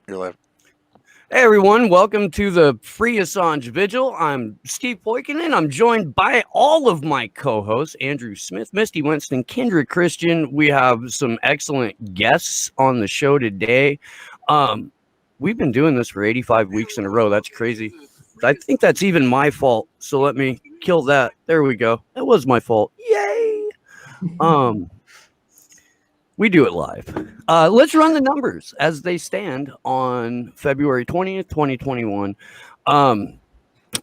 You're live. Hey everyone, welcome to the Free Assange Vigil. I'm Steve Poikinen. I'm joined by all of my co-hosts, Andrew Smith, Misty Winston, Kendra Christian. We have some excellent guests on the show today. We've been doing this for 85 weeks in a row. That's crazy. I think that's even my fault. So let me kill that. There we go. That was my fault. Yay. Um, we do it live. Let's run the numbers as they stand on February 20th, 2021. Um,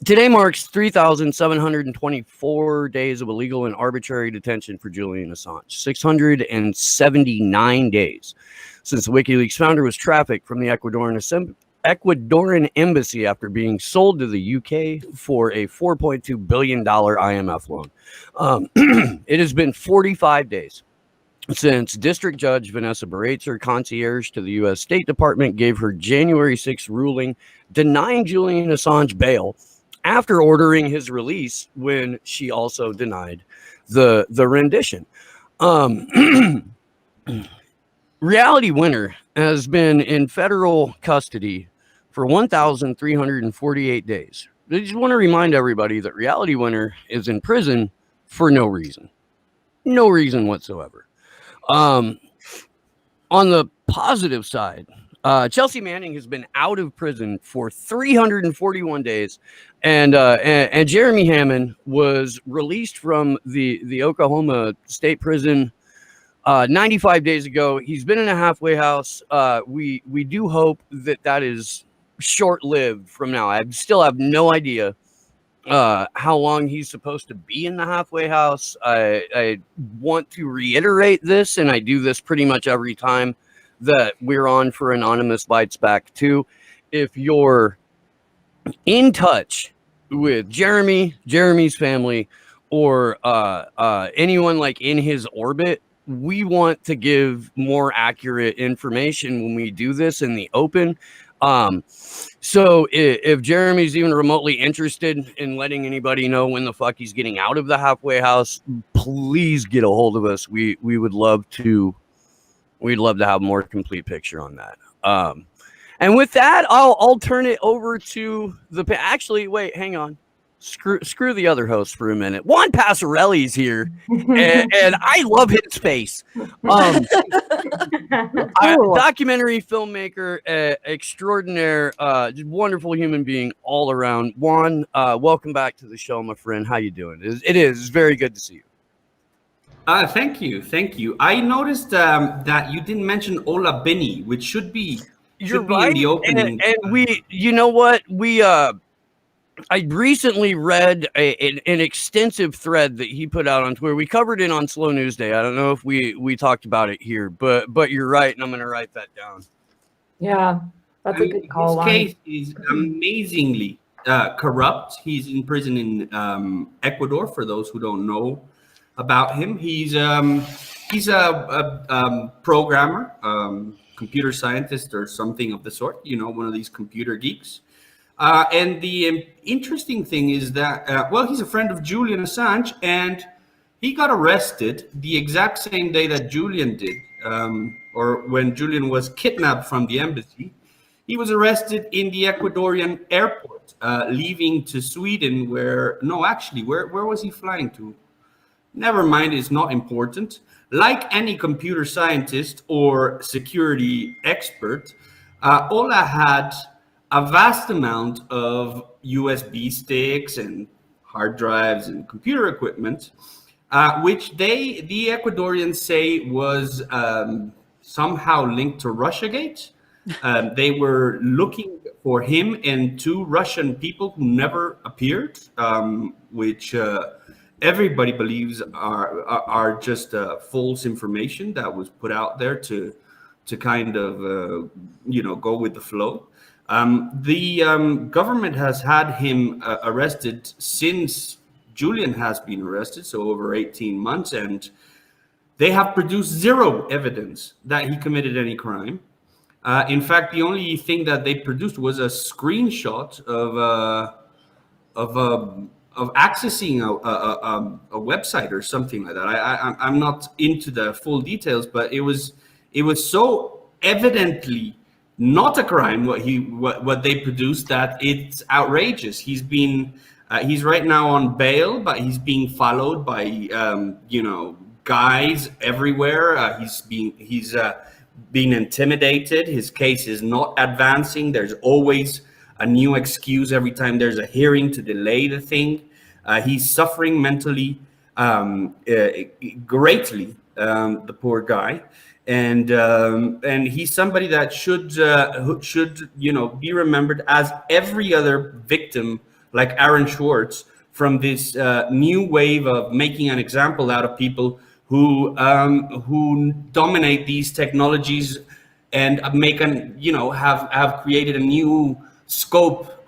Today marks 3,724 days of illegal and arbitrary detention for Julian Assange, 679 days since the WikiLeaks founder was trafficked from the Ecuadorian embassy after being sold to the UK for a $4.2 billion IMF loan. It has been 45 days since District Judge Vanessa Baratzer, concierge to the U.S. State Department, gave her January 6th ruling denying Julian Assange bail after ordering his release when she also denied the rendition. Reality Winner has been in federal custody for 1,348 days. I just want to remind everybody that Reality Winner is in prison for no reason. No reason whatsoever. On the positive side, Chelsea Manning has been out of prison for 341 days, and Jeremy Hammond was released from the Oklahoma State Prison 95 days ago. He's been in a halfway house. We do hope that is short-lived from now. I still have no idea how long he's supposed to be in the halfway house. I want to reiterate this, and I do this pretty much every time that we're on for Anonymous Bites Back 2. If you're in touch with Jeremy's family, or anyone like in his orbit, we want to give more accurate information when we do this in the open. So if Jeremy's even remotely interested in letting anybody know when the fuck he's getting out of the halfway house, please get a hold of us. We'd love to have a more complete picture on that. And with that, I'll turn it over to actually, wait, hang on. Screw the other host for a minute. Juan Passarelli's here, and I love his face. Documentary filmmaker extraordinaire, just wonderful human being all around. Juan, welcome back to the show, my friend. How you doing? It's very good to see you. Thank you. I noticed that you didn't mention Ola Bini, which should be right. In the opening. And we, you know what, I recently read an extensive thread that he put out on Twitter. We covered it on Slow News Day. I don't know if we talked about it here, but you're right, and I'm going to write that down. Yeah, that's a good call. His case is amazingly corrupt. He's in prison in Ecuador. For those who don't know about him, he's a programmer, computer scientist, or something of the sort. You know, one of these computer geeks. And the interesting thing is that, he's a friend of Julian Assange, and he got arrested the exact same day that Julian did, or when Julian was kidnapped from the embassy. He was arrested in the Ecuadorian airport, leaving to Sweden, where was he flying to? Never mind, it's not important. Like any computer scientist or security expert, Ola had a vast amount of USB sticks and hard drives and computer equipment, which the Ecuadorians say was somehow linked to Russiagate. They were looking for him and two Russian people who never appeared, which everybody believes are just false information that was put out there to kind of go with the flow. The government has had him arrested since Julian has been arrested, so over 18 months, and they have produced zero evidence that he committed any crime. In fact, the only thing that they produced was a screenshot of accessing a website or something like that. I'm not into the full details, but it was so evidently not a crime what they produced, that it's outrageous. He's right now on bail, but he's being followed by guys everywhere. He's being intimidated. His case is not advancing. There's always a new excuse every time there's a hearing to delay the thing. He's suffering mentally greatly, the poor guy, and he's somebody that should be remembered as every other victim, like Aaron Schwartz, from this new wave of making an example out of people who dominate these technologies and have created a new scope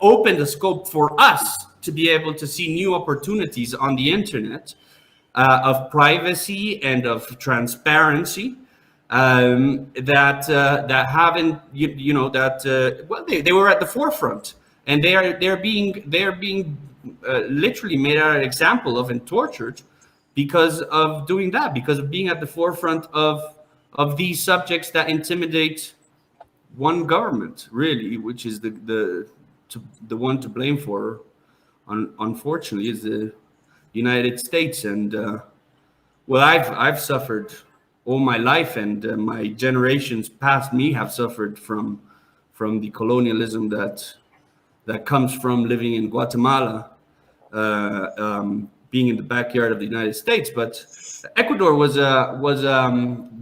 open the scope for us to be able to see new opportunities on the internet of privacy and of transparency that haven't they were at the forefront, and they're being literally made an example of and tortured because of doing that, because of being at the forefront of these subjects that intimidate one government, really, which is the one to blame for, unfortunately, is the United States. And I've suffered all my life, and my generations past me have suffered from the colonialism that comes from living in Guatemala, being in the backyard of the United States. But Ecuador was a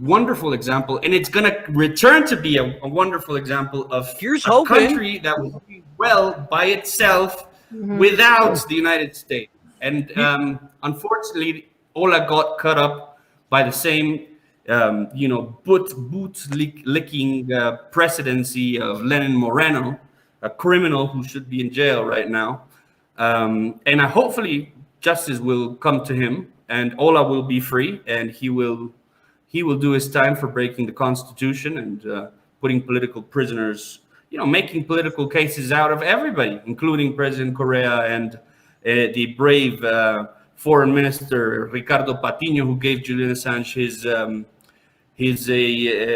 wonderful example, and it's going to return to be a wonderful example of a country that will be well by itself without the United States. And unfortunately, Ola got cut up by the same boot-licking presidency of Lenin Moreno, a criminal who should be in jail right now. And hopefully justice will come to him, and Ola will be free, and he will do his time for breaking the Constitution and putting political prisoners, making political cases out of everybody, including President Correa and the brave Foreign Minister Ricardo Patiño, who gave Julian Assange his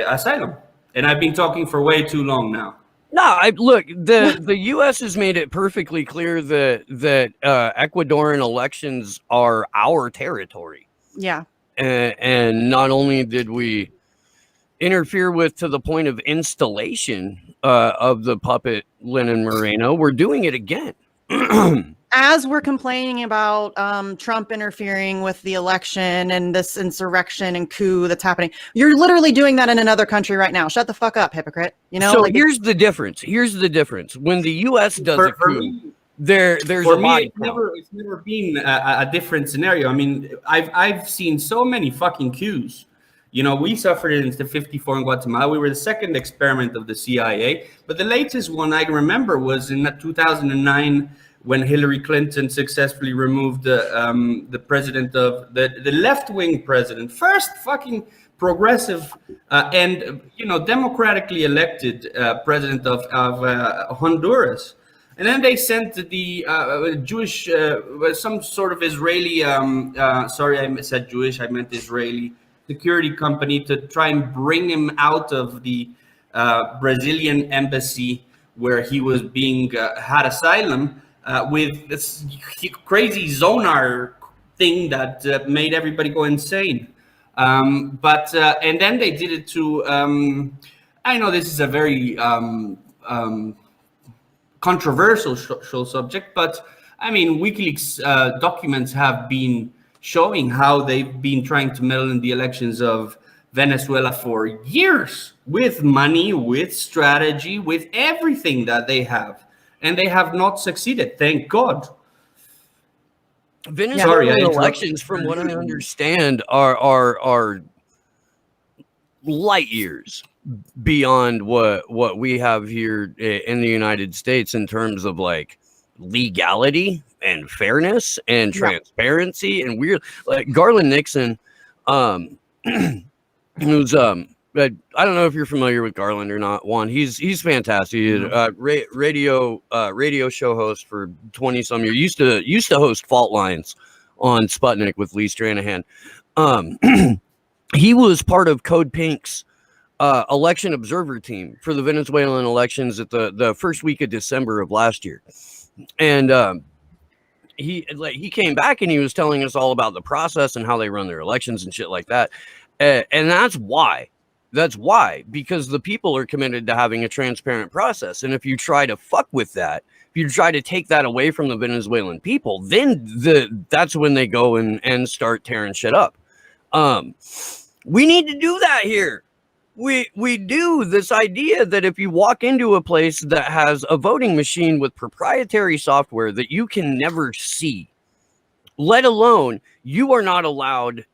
asylum. And I've been talking for way too long now. No, look, the U.S. has made it perfectly clear that Ecuadorian elections are our territory. Yeah. And not only did we interfere with to the point of installation of the puppet Lenin Moreno, we're doing it again. As we're complaining about Trump interfering with the election and this insurrection and coup that's happening, you're literally doing that in another country right now. Shut the fuck up, hypocrite. So here's the difference. When the U.S. does a coup, there's for a me, it's never been a different scenario. I mean, I've seen so many fucking coups. We suffered it in the 54 in Guatemala. We were the second experiment of the CIA, but the latest one I remember was in 2009. When Hillary Clinton successfully removed the president of the left-wing president, first fucking progressive and democratically elected president of Honduras, and then they sent the Jewish, some sort of Israeli. Sorry, I said Jewish. I meant Israeli security company to try and bring him out of the Brazilian embassy where he was being had asylum. With this crazy Zonar thing that made everybody go insane. But and then they did it to, I know this is a very controversial subject, but I mean, WikiLeaks documents have been showing how they've been trying to meddle in the elections of Venezuela for years, with money, with strategy, with everything that they have. And they have not succeeded, thank God. Venezuelan elections, from what I understand, are light years beyond what we have here in the United States in terms of like legality and fairness and transparency and weird. Like Garland Nixon, who's I don't know if you're familiar with Garland or not, Juan. He's fantastic. He's radio show host for 20 some years. Used to host Fault Lines on Sputnik with Lee Stranahan. he was part of Code Pink's election observer team for the Venezuelan elections at the first week of December of last year. And he came back and he was telling us all about the process and how they run their elections and shit like that. And that's why, because the people are committed to having a transparent process. And if you try to fuck with that, if you try to take that away from the Venezuelan people, then that's when they go and start tearing shit up. We need to do that here. We do. This idea that if you walk into a place that has a voting machine with proprietary software that you can never see, let alone you are not allowed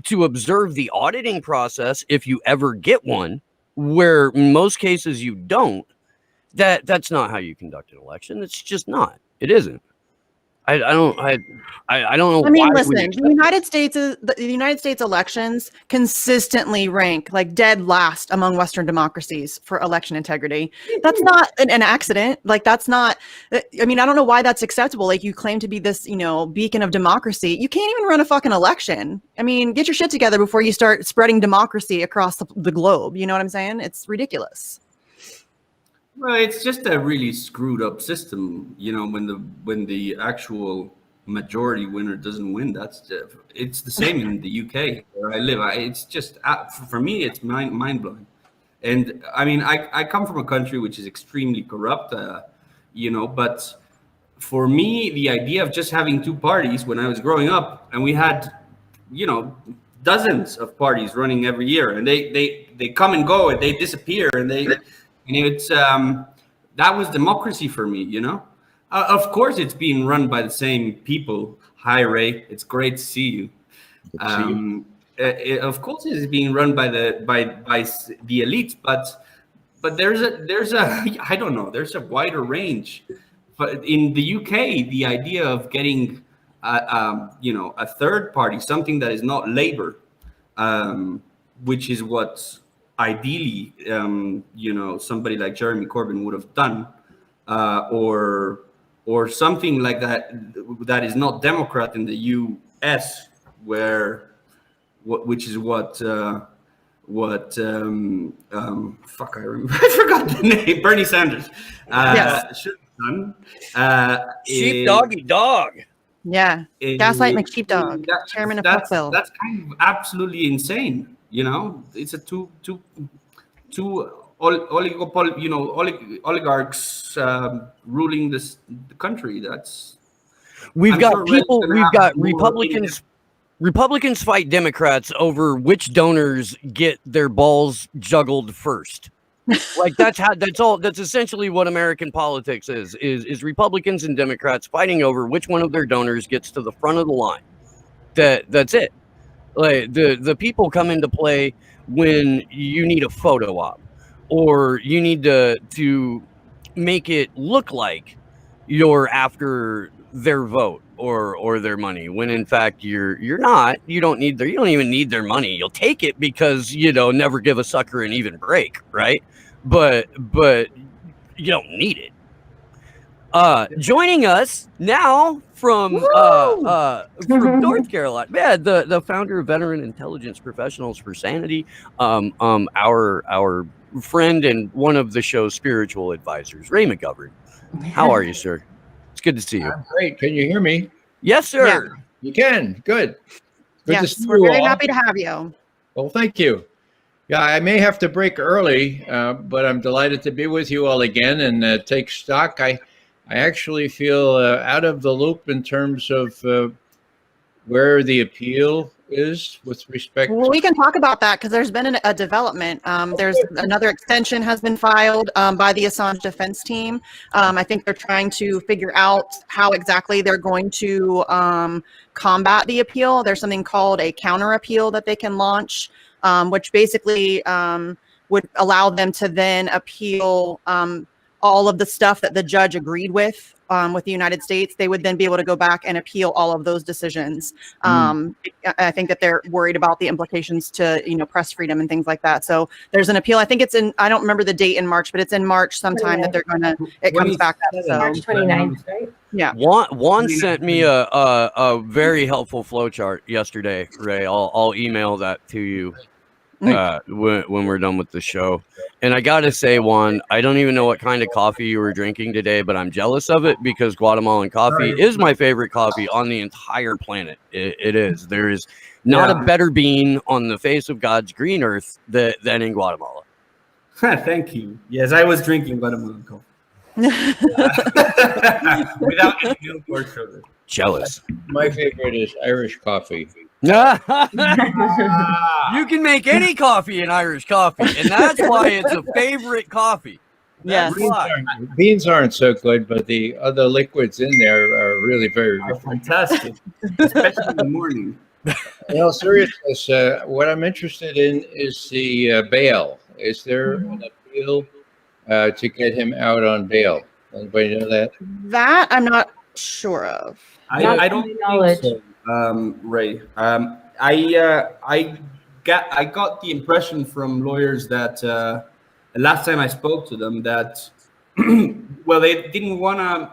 to observe the auditing process if you ever get one, where in most cases you don't, that's not how you conduct an election. It's just not. It isn't. I don't know. I mean, listen, the United States elections consistently rank like dead last among Western democracies for election integrity. That's not an accident. Like, that's not, I mean, I don't know why that's acceptable. Like, you claim to be this, beacon of democracy. You can't even run a fucking election. I mean, get your shit together before you start spreading democracy across the globe. You know what I'm saying? It's ridiculous. Well, it's just a really screwed up system, when the actual majority winner doesn't win. It's the same in the UK where I live. It's just, for me, it's mind blowing. And I mean, I come from a country which is extremely corrupt, but for me, the idea of just having two parties when I was growing up, and we had, dozens of parties running every year, and they come and go and they disappear, and it's that was democracy for me, Of course, it's being run by the same people. Hi, Ray. It's great to see you. Of course, it's being run by the elites, but there's a I don't know. There's a wider range. But in the UK, the idea of getting a third party, something that is not Labour, which is what ideally, somebody like Jeremy Corbyn would have done, or something like that is not Democrat in the US, which is what fuck, I remember. I forgot the name. Bernie Sanders should have done. Sheepdoggy dog. Yeah, Gaslight McSheepdog, chairman of Puckville. That's kind of absolutely insane. It's a two oligarchs ruling the country. We've got Republicans. Republicans fight Democrats over which donors get their balls juggled first. Like that's essentially what American politics is Republicans and Democrats fighting over which one of their donors gets to the front of the line. That's it. Like the people come into play when you need a photo op, or you need to make it look like you're after their vote or their money, when in fact you're not. You don't even need their money. You'll take it because never give a sucker an even break, right? But you don't need it. Joining us now from North Carolina, the founder of Veteran Intelligence Professionals for Sanity, our friend and one of the show's spiritual advisors, Ray McGovern. How are you, sir? It's good to see you. I'm great. Can you hear me? Yes, sir. Yeah. You can. Good. Good to see we're you very all. happy to have you. Well, thank you. Yeah, I may have to break early, but I'm delighted to be with you all again and take stock. I actually feel out of the loop in terms of where the appeal is with respect Well, we can talk about that because there's been a development. There's another extension has been filed by the Assange defense team. I think they're trying to figure out how exactly they're going to combat the appeal. There's something called a counter appeal that they can launch, which basically would allow them to then appeal all of the stuff that the judge agreed with the United States, they would then be able to go back and appeal all of those decisions. I think that they're worried about the implications to, press freedom and things like that. So there's an appeal. I think it's I don't remember the date in March, but it's in March sometime that they're it comes back up. So March 29th, right? yeah. Juan sent me a very helpful flowchart yesterday, Ray. I'll email that to you when we're done with the show. And I gotta say, Juan, I don't even know what kind of coffee you were drinking today, but I'm jealous of it because Guatemalan coffee is my favorite coffee on the entire planet. It is. There is not a better bean on the face of God's green earth than in Guatemala. Thank you. Yes, I was drinking Guatemalan coffee. Without any milk or sugar. Jealous. My favorite is Irish coffee. You can make any coffee an Irish coffee, and that's why it's a favorite coffee. Yes. Beans aren't so good, but the other liquids in there are really very fantastic, especially in the morning. In all seriousness, what I'm interested in is the bail. Is there an appeal to get him out on bail? Anybody know that? That I'm not sure of. I don't think so, Ray. I got the impression from lawyers that the last time I spoke to them that well, they didn't wanna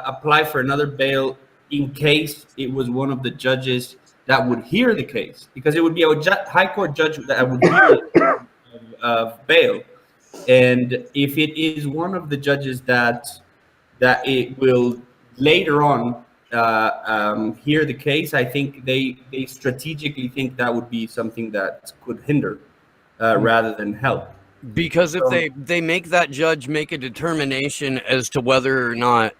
apply for another bail in case it was one of the judges that would hear the case, because it would be a high court judge that would hear bail, and if it is one of the judges that it will later on hear the case, I think they strategically think that would be something that could hinder rather than help. Because if they make that judge make a determination as to whether or not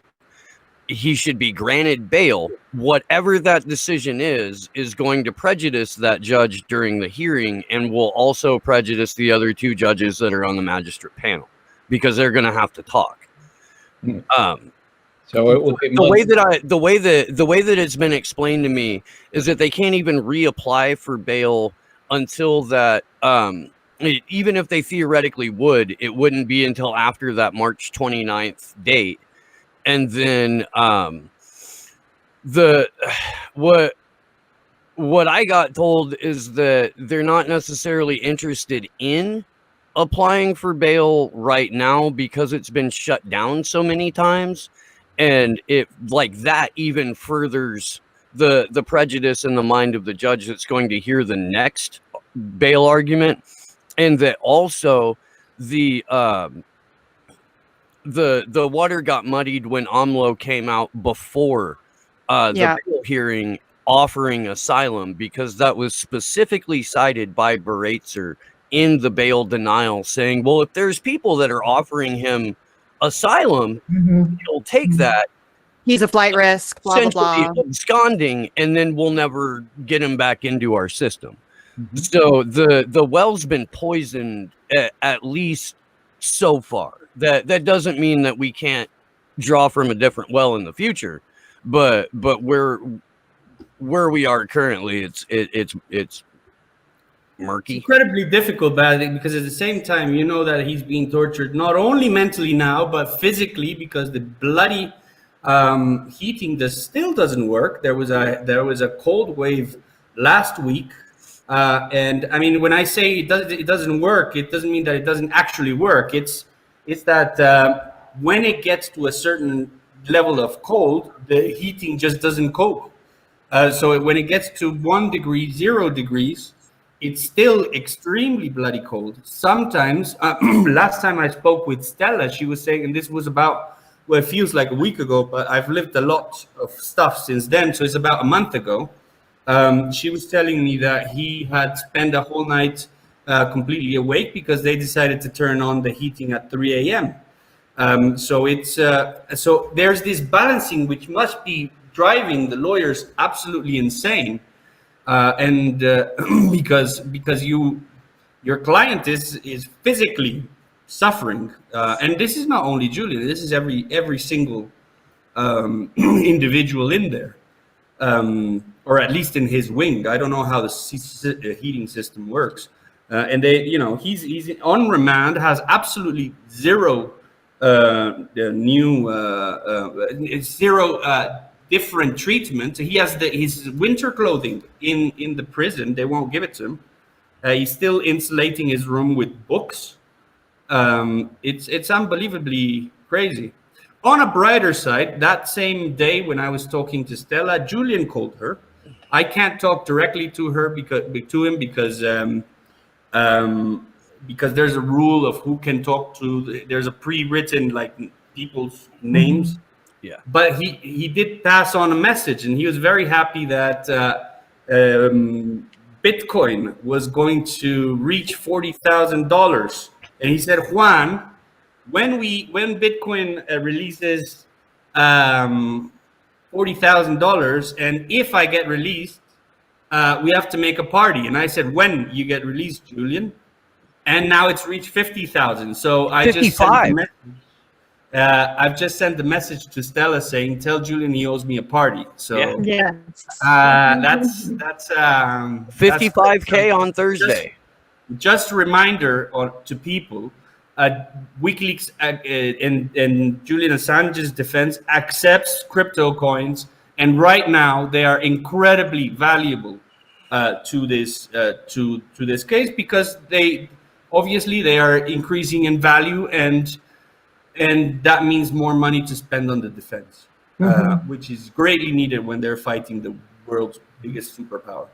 he should be granted bail, whatever that decision is going to prejudice that judge during the hearing, and will also prejudice the other two judges that are on the magistrate panel, because they're going to have to talk. So it will be the way that it's been explained to me is that they can't even reapply for bail until that. Even if they theoretically would, it wouldn't be until after that March 29th date. And then what I got told is that they're not necessarily interested in applying for bail right now because it's been shut down so many times. And it like that even furthers the prejudice in the mind of the judge that's going to hear the next bail argument. And that also the water got muddied when AMLO came out before the bail hearing offering asylum, because that was specifically cited by Baretzer in the bail denial, saying, well, if there's people that are offering him asylum, he'll take that. He's a flight risk, blah, blah, blah. Absconding, and then we'll never get him back into our system. So the well's been poisoned at least so far. That doesn't mean that we can't draw from a different well in the future, but where we are currently, it's murky. It's incredibly difficult, because at the same time, you know that he's being tortured not only mentally now but physically, because the bloody heating still doesn't work. There was a cold wave last week. And I mean, when I say it doesn't work, it doesn't mean that it doesn't actually work. It's that when it gets to a certain level of cold, the heating just doesn't cope. So when it gets to 1 degree, 0 degrees, it's still extremely bloody cold. Sometimes, last time I spoke with Stella, she was saying, and this was about, well, it feels like a week ago, but I've lived a lot of stuff since then, so it's about a month ago. She was telling me that he had spent a whole night completely awake because they decided to turn on the heating at 3 a.m. So there's this balancing which must be driving the lawyers absolutely insane, because your client is physically suffering, and this is not only Julian. This is every single individual in there. Or at least in his wing. I don't know how the heating system works. And he's on remand, has absolutely zero the new zero different treatment. He has his winter clothing in the prison. They won't give it to him. He's still insulating his room with books. It's unbelievably crazy. On a brighter side, that same day when I was talking to Stella, Julian called her. I can't talk directly to her because there's a rule of who can talk to. There's a pre-written like people's names. Yeah. But he did pass on a message, and he was very happy that Bitcoin was going to reach $40,000. And he said, Juan, when Bitcoin releases $40,000, and if I get released, we have to make a party. And I said, when you get released, Julian? And now it's reached 50,000. So I just I've just sent the message to Stella saying, tell Julian he owes me a party. So Yeah. that's 55K on Thursday. Just a reminder to people, WikiLeaks and Julian Assange's defense accepts crypto coins, and right now they are incredibly valuable to this case because they are increasing in value, and that means more money to spend on the defense, which is greatly needed when they're fighting the world's biggest superpower.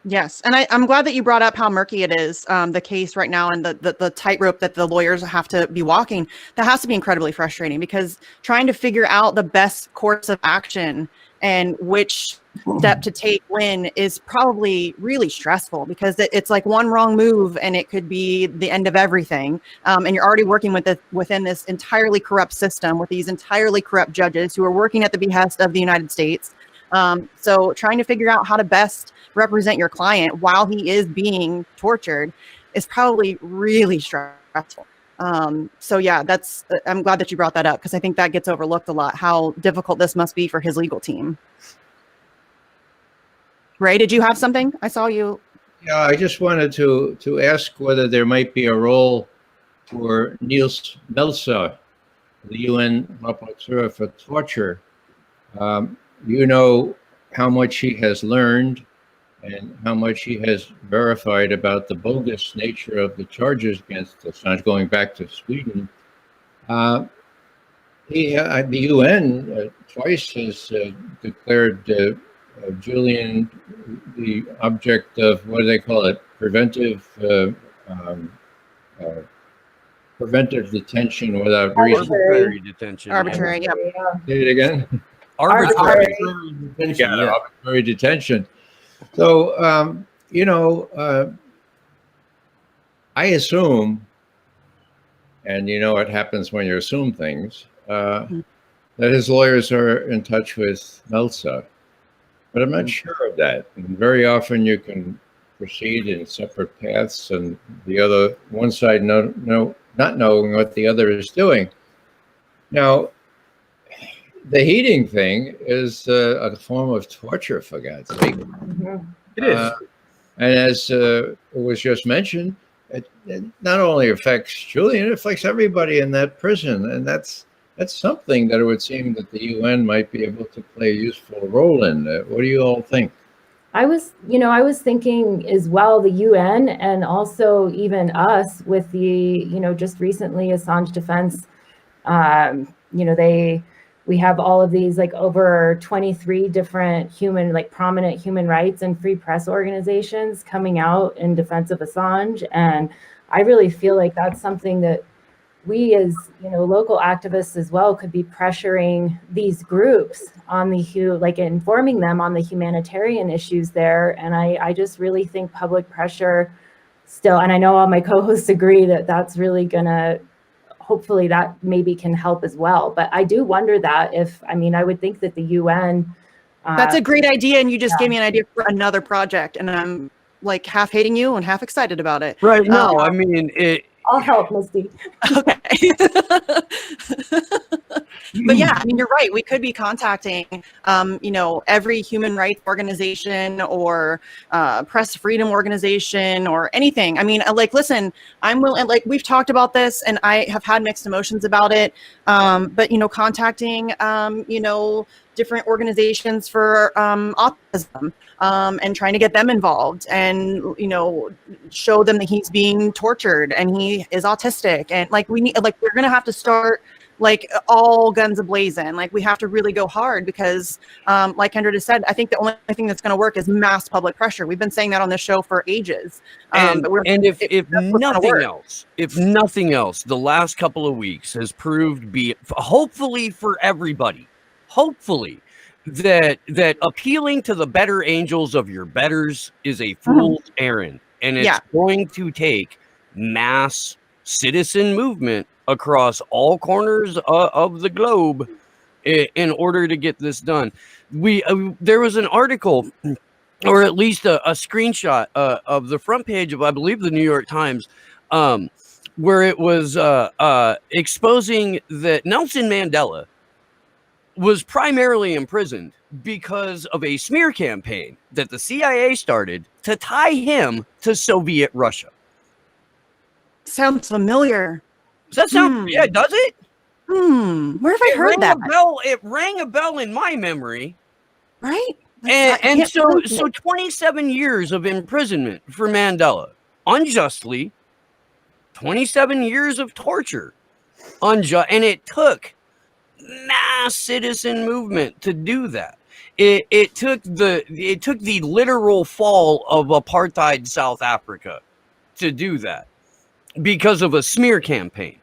Yes, and I'm glad that you brought up how murky it is, the case right now, and the tightrope that the lawyers have to be walking. That has to be incredibly frustrating, because trying to figure out the best course of action and which step to take when is probably really stressful, because it's like one wrong move and it could be the end of everything. And you're already working within this entirely corrupt system with these entirely corrupt judges who are working at the behest of the United States. So trying to figure out how to best represent your client while he is being tortured is probably really stressful. So yeah, I'm glad that you brought that up, because I think that gets overlooked a lot, how difficult this must be for his legal team. Ray, did you have something? I saw you. Yeah, I just wanted to ask whether there might be a role for Niels Melzer, the UN rapporteur for torture. You know how much he has learned and how much he has verified about the bogus nature of the charges against Assange going back to Sweden. The UN twice has declared Julian the object of, what do they call it, preventive detention without reason. Arbitrary detention. Arbitrary, yep. Say it again. Arbitrary. Arbitrary detention. So, I assume, and you know what happens when you assume things, that his lawyers are in touch with Melzer. But I'm not sure of that. And very often you can proceed in separate paths, and one side not knowing what the other is doing. Now, the heating thing is a form of torture, for God's sake. It is. And as it was just mentioned, it not only affects Julian, it affects everybody in that prison. And that's something that it would seem that the UN might be able to play a useful role in. What do you all think? I was thinking as well, the UN and also even us with the, just recently Assange defense, we have all of these like over 23 different prominent human rights and free press organizations coming out in defense of Assange. And I really feel like that's something that we as, local activists as well could be pressuring these groups on informing them on the humanitarian issues there. And I just really think public pressure still, and I know all my co-hosts agree that that's really gonna, hopefully that maybe can help as well. But I do wonder that I would think that the UN. That's a great idea. And you just gave me an idea for another project, and I'm like half hating you and half excited about it. Right. No, I mean, I'll help, Misty. Okay. But yeah, I mean, you're right. We could be contacting, every human rights organization or press freedom organization or anything. I mean, like, listen, I'm willing, like, we've talked about this and I have had mixed emotions about it. But, contacting, different organizations for autism and trying to get them involved and, show them that he's being tortured and he is autistic. And like, we're going to have to start like all guns ablazing. Like, we have to really go hard because, like Kendra just said, I think the only thing that's going to work is mass public pressure. We've been saying that on this show for ages. And if nothing else, the last couple of weeks has proved, hopefully for everybody, that appealing to the better angels of your betters is a fool's errand, and it's going to take mass citizen movement across all corners of the globe in order to get this done. There was an article, or at least a screenshot of the front page of, I believe, the New York Times, where it was exposing that Nelson Mandela was primarily imprisoned because of a smear campaign that the CIA started to tie him to Soviet Russia. Sounds familiar. Does that sound? Yeah, does it? Where have I heard that? It rang a bell in my memory. Right? And so 27 years of imprisonment for Mandela, unjustly, 27 years of torture, and it took mass citizen movement to do that. It took the literal fall of apartheid South Africa to do that because of a smear campaign.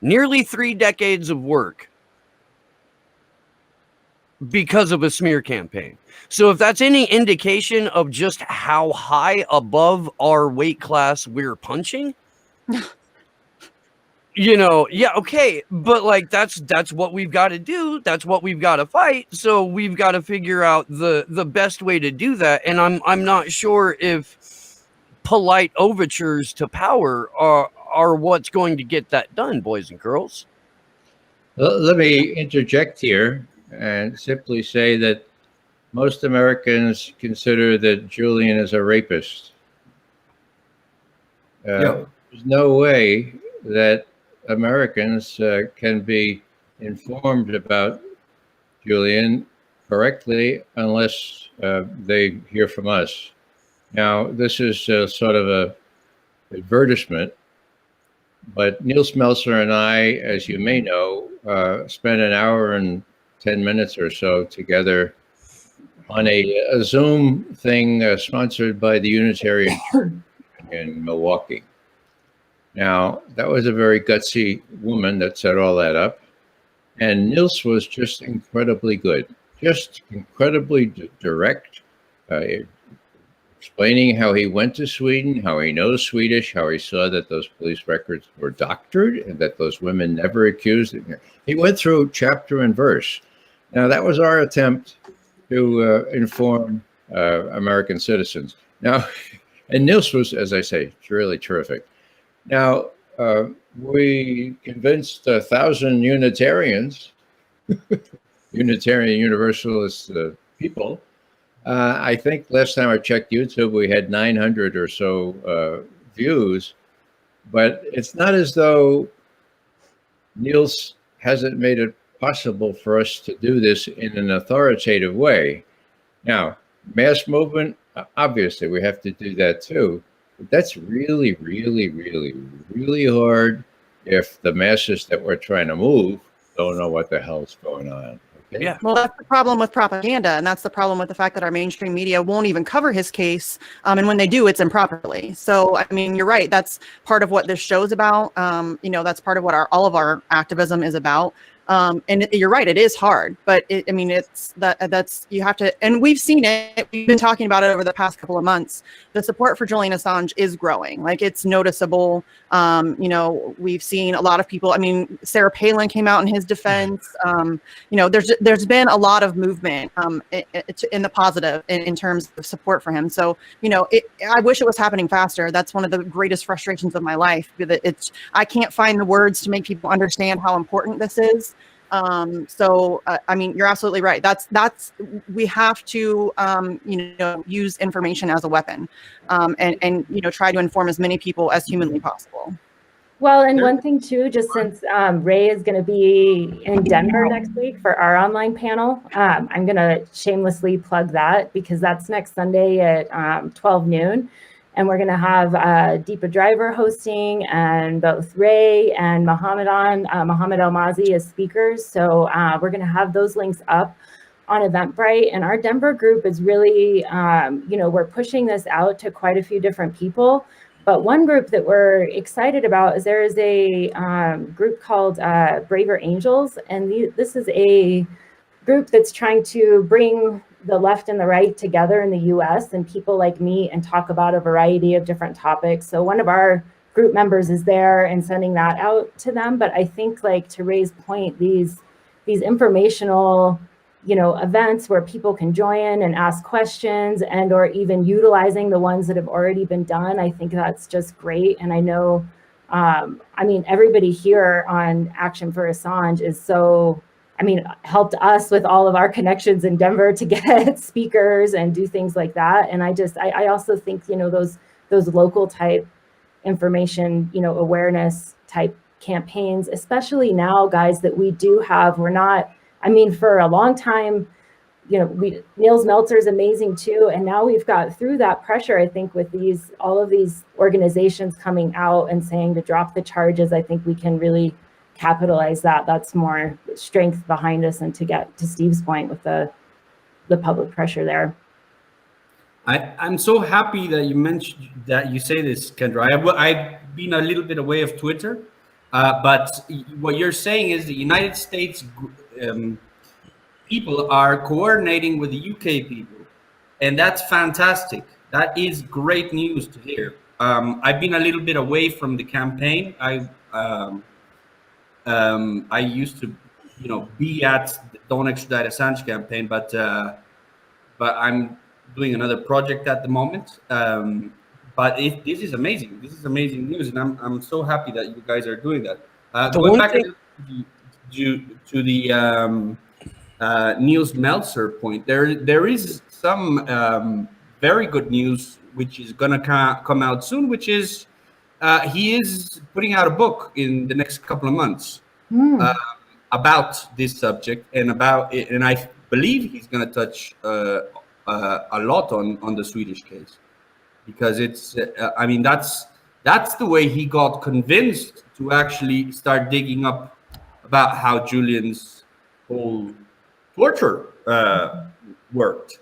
Nearly 3 decades of work because of a smear campaign. So if that's any indication of just how high above our weight class we're punching, okay, but like that's what we've got to do. That's what we've got to fight. So we've got to figure out the best way to do that. And I'm not sure if polite overtures to power are what's going to get that done, boys and girls. Well, let me interject here and simply say that most Americans consider that Julian is a rapist. There's no way that Americans can be informed about Julian correctly unless they hear from us. Now, this is sort of a advertisement, but Neil Smeltzer and I, as you may know, spent an hour and 10 minutes or so together on a Zoom thing sponsored by the Unitarian Church in Milwaukee. Now, that was a very gutsy woman that set all that up. And Nils was just incredibly good, just incredibly direct, explaining how he went to Sweden, how he knows Swedish, how he saw that those police records were doctored and that those women never accused him. He went through chapter and verse. Now, that was our attempt to inform American citizens. Now, and Nils was, as I say, really terrific. Now, we convinced 1,000 Unitarians, Unitarian Universalist people. I think last time I checked YouTube, we had 900 or so views. But it's not as though Niels hasn't made it possible for us to do this in an authoritative way. Now, mass movement, obviously, we have to do that too. But that's really, really, really, really hard if the masses that we're trying to move don't know what the hell's going on. Okay? Yeah. Well, that's the problem with propaganda, and that's the problem with the fact that our mainstream media won't even cover his case, and when they do, it's improperly. So, I mean, you're right. That's part of what this show's about. That's part of what all of our activism is about. And you're right, it is hard, but I mean, that's you have to, and we've seen it. We've been talking about it over the past couple of months. The support for Julian Assange is growing, like it's noticeable. We've seen a lot of people. I mean, Sarah Palin came out in his defense. There's been a lot of movement in the positive in terms of support for him. So I wish it was happening faster. That's one of the greatest frustrations of my life. I can't find the words to make people understand how important this is. I mean, you're absolutely right. We have to, use information as a weapon, and try to inform as many people as humanly possible. Well, and one thing too, just since Ray is going to be in Denver next week for our online panel, I'm going to shamelessly plug that because that's next Sunday at 12 noon. And we're going to have Deepa Driver hosting, and both Ray and Mohammed Almazi as speakers. So we're going to have those links up on Eventbrite. And our Denver group is really, we're pushing this out to quite a few different people. But one group that we're excited about is there is a group called Braver Angels. And this is a group that's trying to bring the left and the right together in the US, and people like me, and talk about a variety of different topics. So one of our group members is there and sending that out to them. But I think, like, to Ray's point, these informational events where people can join and ask questions, and or even utilizing the ones that have already been done, I think that's just great. And I know everybody here on Action for Assange is helped us with all of our connections in Denver to get speakers and do things like that. And I also think, those local type information, awareness type campaigns, especially now, guys, that we do have, for a long time, Niels Meltzer is amazing too. And now we've got through that pressure, I think, with all of these organizations coming out and saying to drop the charges. I think we can really capitalize that. That's more strength behind us, and to get to Steve's point with the public pressure there. I'm so happy that you mentioned that, you say this, Kendra. I've been a little bit away of Twitter, but what you're saying is the United States people are coordinating with the UK people, and that's fantastic. That is great news to hear. I've been a little bit away from the campaign. I used to, be at the Don't Extradite Assange campaign, but I'm doing another project at the moment. But this is amazing. This is amazing news, and I'm so happy that you guys are doing that. Going back to the Niels Meltzer point, there is some very good news which is going to come out soon, which is he is putting out a book in the next couple of months about this subject, and I believe he's going to touch a lot on the Swedish case, because it's that's the way he got convinced to actually start digging up about how Julian's whole torture worked.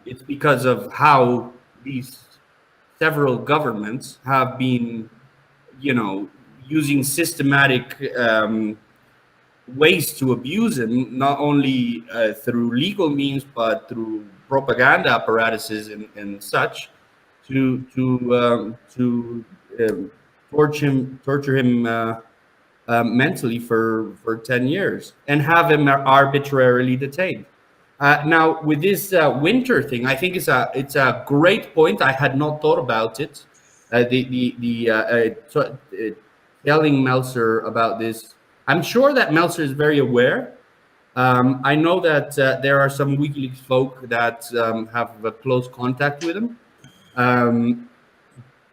It's because of how these several governments have been, using systematic ways to abuse him, not only through legal means, but through propaganda apparatuses and such, to torture him mentally for 10 years and have him arbitrarily detained. Now, with this winter thing, I think it's a great point. I had not thought about it. Telling Meltzer about this, I'm sure that Meltzer is very aware. I know that there are some WikiLeaks folk that have a close contact with him.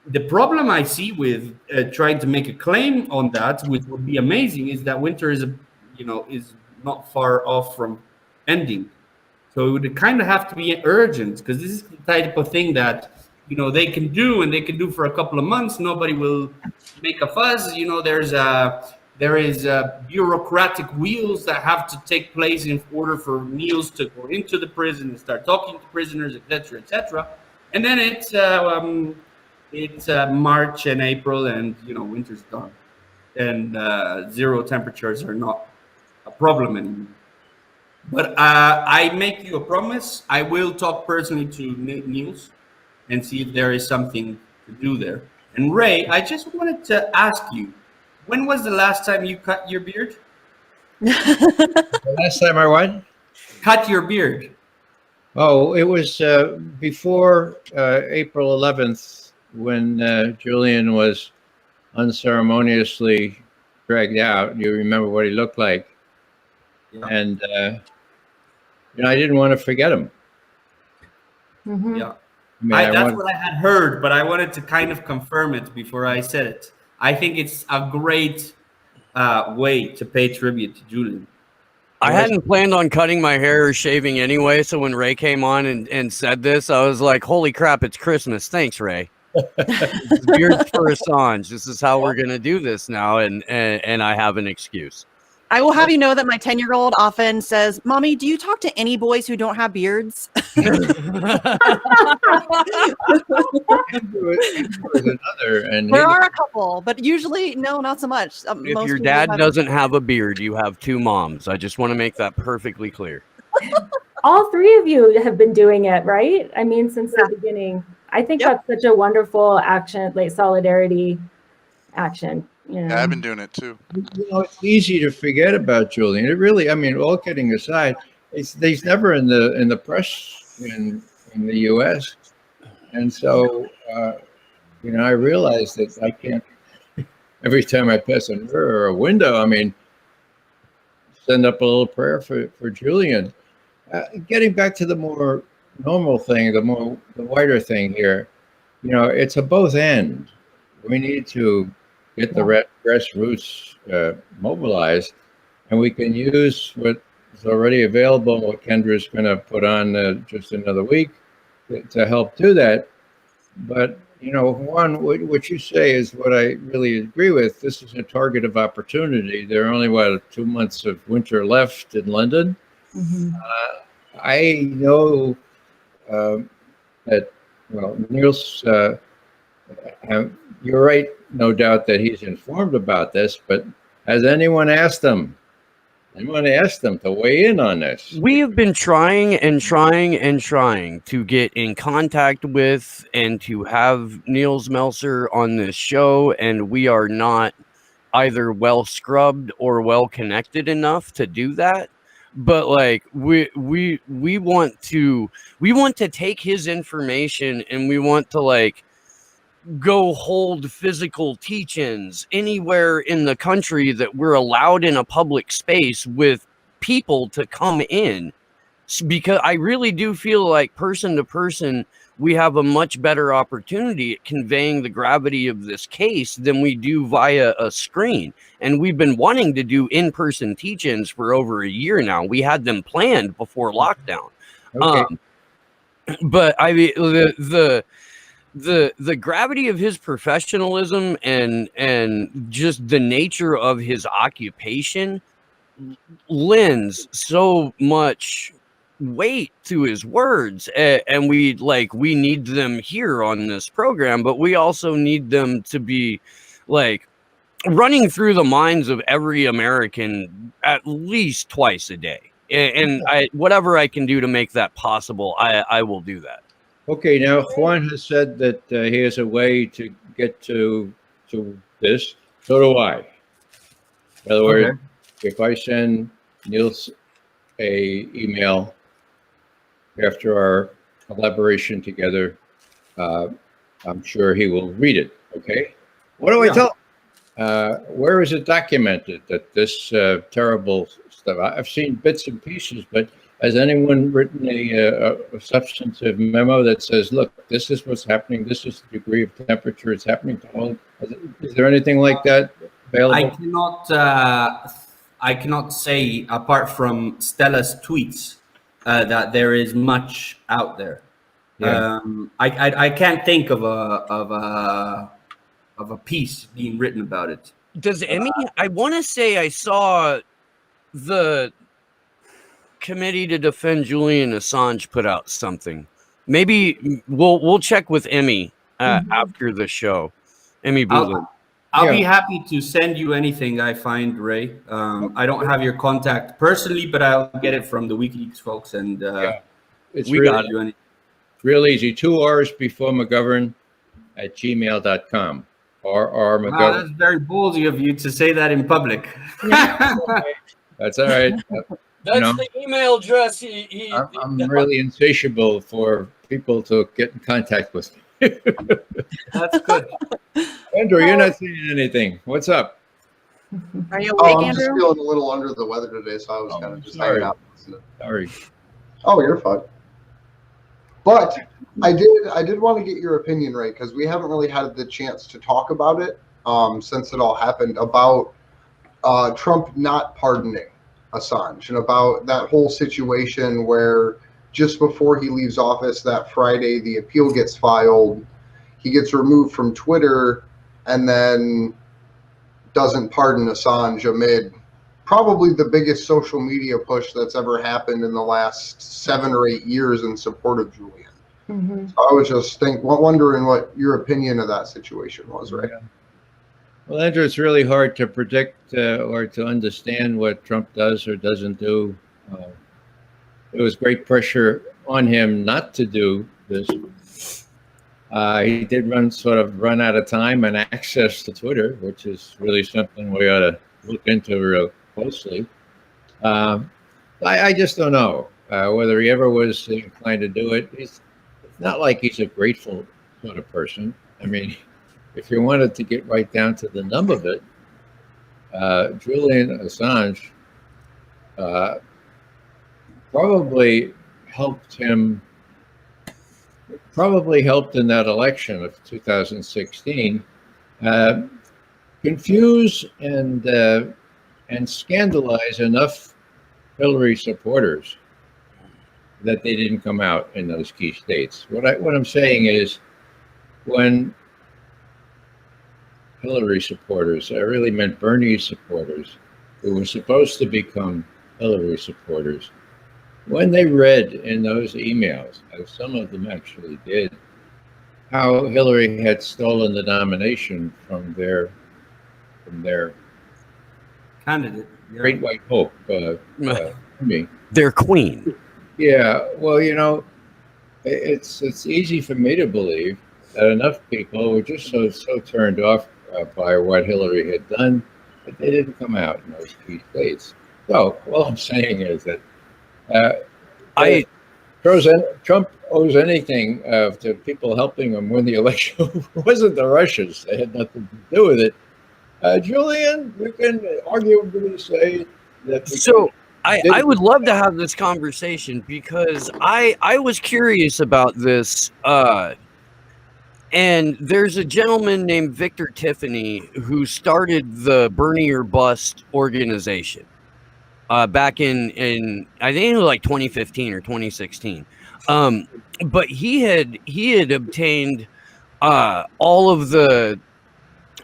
The problem I see with trying to make a claim on that, which would be amazing, is that winter is not far off from ending. So it would kind of have to be urgent, because this is the type of thing that they can do, and they can do for a couple of months. Nobody will make a fuss. There is bureaucratic wheels that have to take place in order for Niels to go into the prison and start talking to prisoners, etc., etc. And then it's March and April, and winter's done. zero temperatures are not a problem anymore. But I make you a promise. I will talk personally to Niels and see if there is something to do there. And Ray, I just wanted to ask you, when was the last time you cut your beard? The last time I what? Cut your beard. Oh, it was before April 11th when Julian was unceremoniously dragged out. You remember what he looked like. Yeah. And, I didn't want to forget him. Mhm. Yeah. I mean, That's what I had heard, but I wanted to kind of confirm it before I said it. I think it's a great way to pay tribute to Julian. I hadn't planned on cutting my hair or shaving anyway, so when Ray came on and said this, I was like, holy crap, it's Christmas. Thanks, Ray. Beards for Assange. This is how we're going to do this now, and I have an excuse. I will have you know that my 10-year-old often says, Mommy, do you talk to any boys who don't have beards? Andrew was another, and There are a couple, but usually, no, not so much. If Most your people dad have- doesn't have a beard, you have two moms. I just want to make that perfectly clear. All three of you have been doing it, right? I mean, since the beginning. I think Yep. that's such a wonderful action, like solidarity action. You know? Yeah, I've been doing it too. It's easy to forget about Julian. It really, I mean, all kidding aside, he's never in the press in the U.S. And so, I realized that I can't. Every time I pass a mirror or a window, I mean, send up a little prayer for Julian. Getting back to the more normal thing, the wider thing here, it's a both end. We need to get the grassroots mobilized, and we can use what is already available, what Kendra's going to put on just another week to help do that. But, Juan, what you say is what I really agree with. This is a target of opportunity. There are only, 2 months of winter left in London. Mhm. I know that, Niels, you're right, no doubt that he's informed about this, but has anyone asked him? Anyone asked him to weigh in on this? We have been trying and trying and trying to get in contact with and to have Niels Meltzer on this show, and we are not either well scrubbed or well connected enough to do that. But like we want to take his information, and we want to like go hold physical teach-ins anywhere in the country that we're allowed in a public space with people to come in, because I really do feel like person to person we have a much better opportunity at conveying the gravity of this case than we do via a screen. And we've been wanting to do in-person teach-ins for over a year now. We had them planned before lockdown. Okay. But I mean, the gravity of his professionalism and just the nature of his occupation lends so much weight to his words, and we need them here on this program, but we also need them to be like running through the minds of every American at least twice a day. And whatever I can do to make that possible, I will do that. Okay, now Juan has said that he has a way to get to this. So do I. In other words, if I send Niels a email after our collaboration together, I'm sure he will read it. Okay. What do I tell? Where is it documented that this terrible stuff? I've seen bits and pieces, but has anyone written a substantive memo that says, look, this is what's happening, this is the degree of temperature it's happening to all? Is there anything like that available? I cannot say, apart from Stella's tweets, that there is much out there. Yeah. I can't think of a piece being written about it. Does Emmy? I want to say I saw the Committee to Defend Julian Assange put out something. Maybe we'll check with Emmy after the show. Emmy Boulin. I'll be happy to send you anything I find, Ray. I don't have your contact personally, but I'll get it from the WikiLeaks folks, and It's we really, got you. real easy. 2 R's before McGovern at gmail.com. Or Wow, McGovern. that's very ballsy of you to say that in public. That's all right. That's the email address. I'm really insatiable for people to get in contact with me. That's good. Andrew, you're not saying anything. What's up? Are you awake, I'm Andrew? just feeling a little under the weather today, so I was kind of just hanging out. Sorry. Oh, you're fine. But I did want to get your opinion, Ray, because we haven't really had the chance to talk about it since it all happened, about Trump not pardoning Assange and about that whole situation where just before he leaves office that Friday, the appeal gets filed, he gets removed from Twitter, and then doesn't pardon Assange amid probably the biggest social media push that's ever happened in the last 7 or 8 years in support of Julian. Mm-hmm. So I was just wondering what your opinion of that situation was, right? Yeah. Well, Andrew, it's really hard to predict or to understand what Trump does or doesn't do. There was great pressure on him not to do this. He did run out of time and access to Twitter, which is really something we ought to look into real closely. I just don't know whether he ever was inclined to do it. It's not like he's a grateful sort of person. I mean, if you wanted to get right down to the nub of it, Julian Assange probably helped in that election of 2016 confuse and scandalize enough Hillary supporters that they didn't come out in those key states. What I'm saying is, when Hillary supporters, I really meant Bernie supporters, who were supposed to become Hillary supporters, when they read in those emails, as some of them actually did, how Hillary had stolen the nomination from their Candidate. Yeah. great white hope, me. Their queen. Yeah, well, it's easy for me to believe that enough people were just so turned off by what Hillary had done that they didn't come out in those key states. So all I'm saying is that Trump owes anything to people helping him win the election. It wasn't the Russians; they had nothing to do with it. Julian, we can arguably say that. So I would love to have this conversation because I was curious about this. And there's a gentleman named Victor Tiffany who started the Bernie or Bust organization back in I think it was like 2015 or 2016. But he had obtained all of the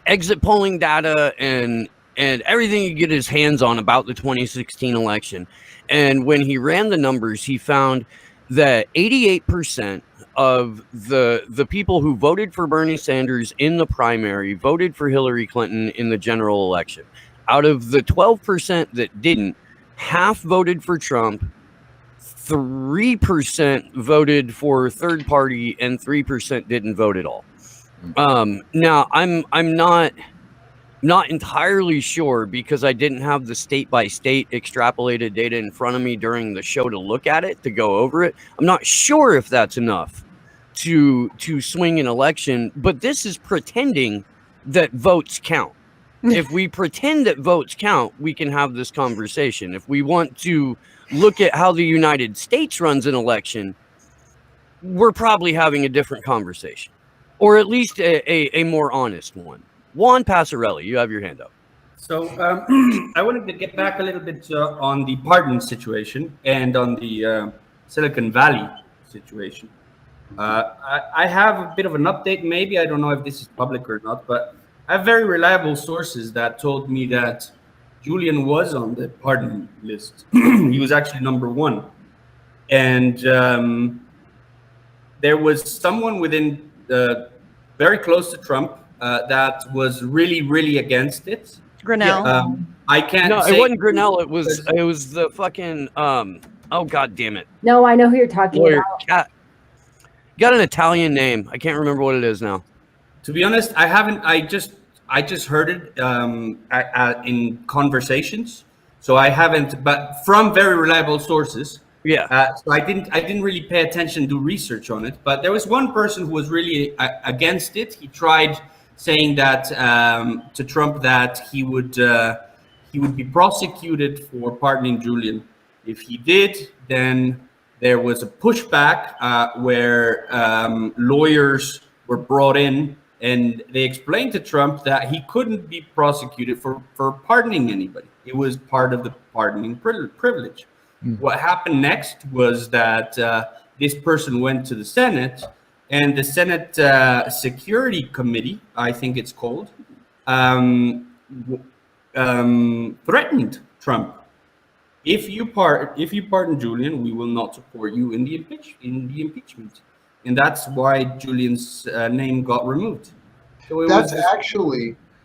exit polling data and everything he could get his hands on about the 2016 election. And when he ran the numbers, he found that 88% of the people who voted for Bernie Sanders in the primary voted for Hillary Clinton in the general election. Out of the 12% that didn't, half voted for Trump, 3% voted for third party, and 3% didn't vote at all. Now I'm not entirely sure because I didn't have the state by state extrapolated data in front of me during the show to look at it, to go over it. I'm not sure if that's enough to swing an election, but this is pretending that votes count. If we pretend that votes count, we can have this conversation. If we want to look at how the United States runs an election, we're probably having a different conversation, or at least a more honest one. Juan Passarelli, you have your hand up. So I wanted to get back a little bit on the pardon situation and on the Silicon Valley situation. I have a bit of an update. Maybe I don't know if this is public or not, but I have very reliable sources that told me that Julian was on the pardon list. He was actually number 1. And there was someone within very close to Trump that was really, really against it. Grinnell. I can't No, say it wasn't Grinnell. It was the fucking oh god damn it. No, I know who you're talking Lawyer about. got an Italian name. I can't remember what it is now. To be honest, I haven't. I just heard it in conversations, so I haven't. But from very reliable sources. Yeah. So I didn't really pay attention, do research on it. But there was one person who was really against it. He tried saying that to Trump that he would be prosecuted for pardoning Julian. If he did, then there was a pushback where lawyers were brought in, and they explained to Trump that he couldn't be prosecuted for pardoning anybody. It was part of the pardoning privilege. What happened next was that this person went to the Senate, and the Senate Security Committee, I think it's called, threatened Trump. If you pardon Julian, we will not support you in the impeachment, and that's why Julian's name got removed. So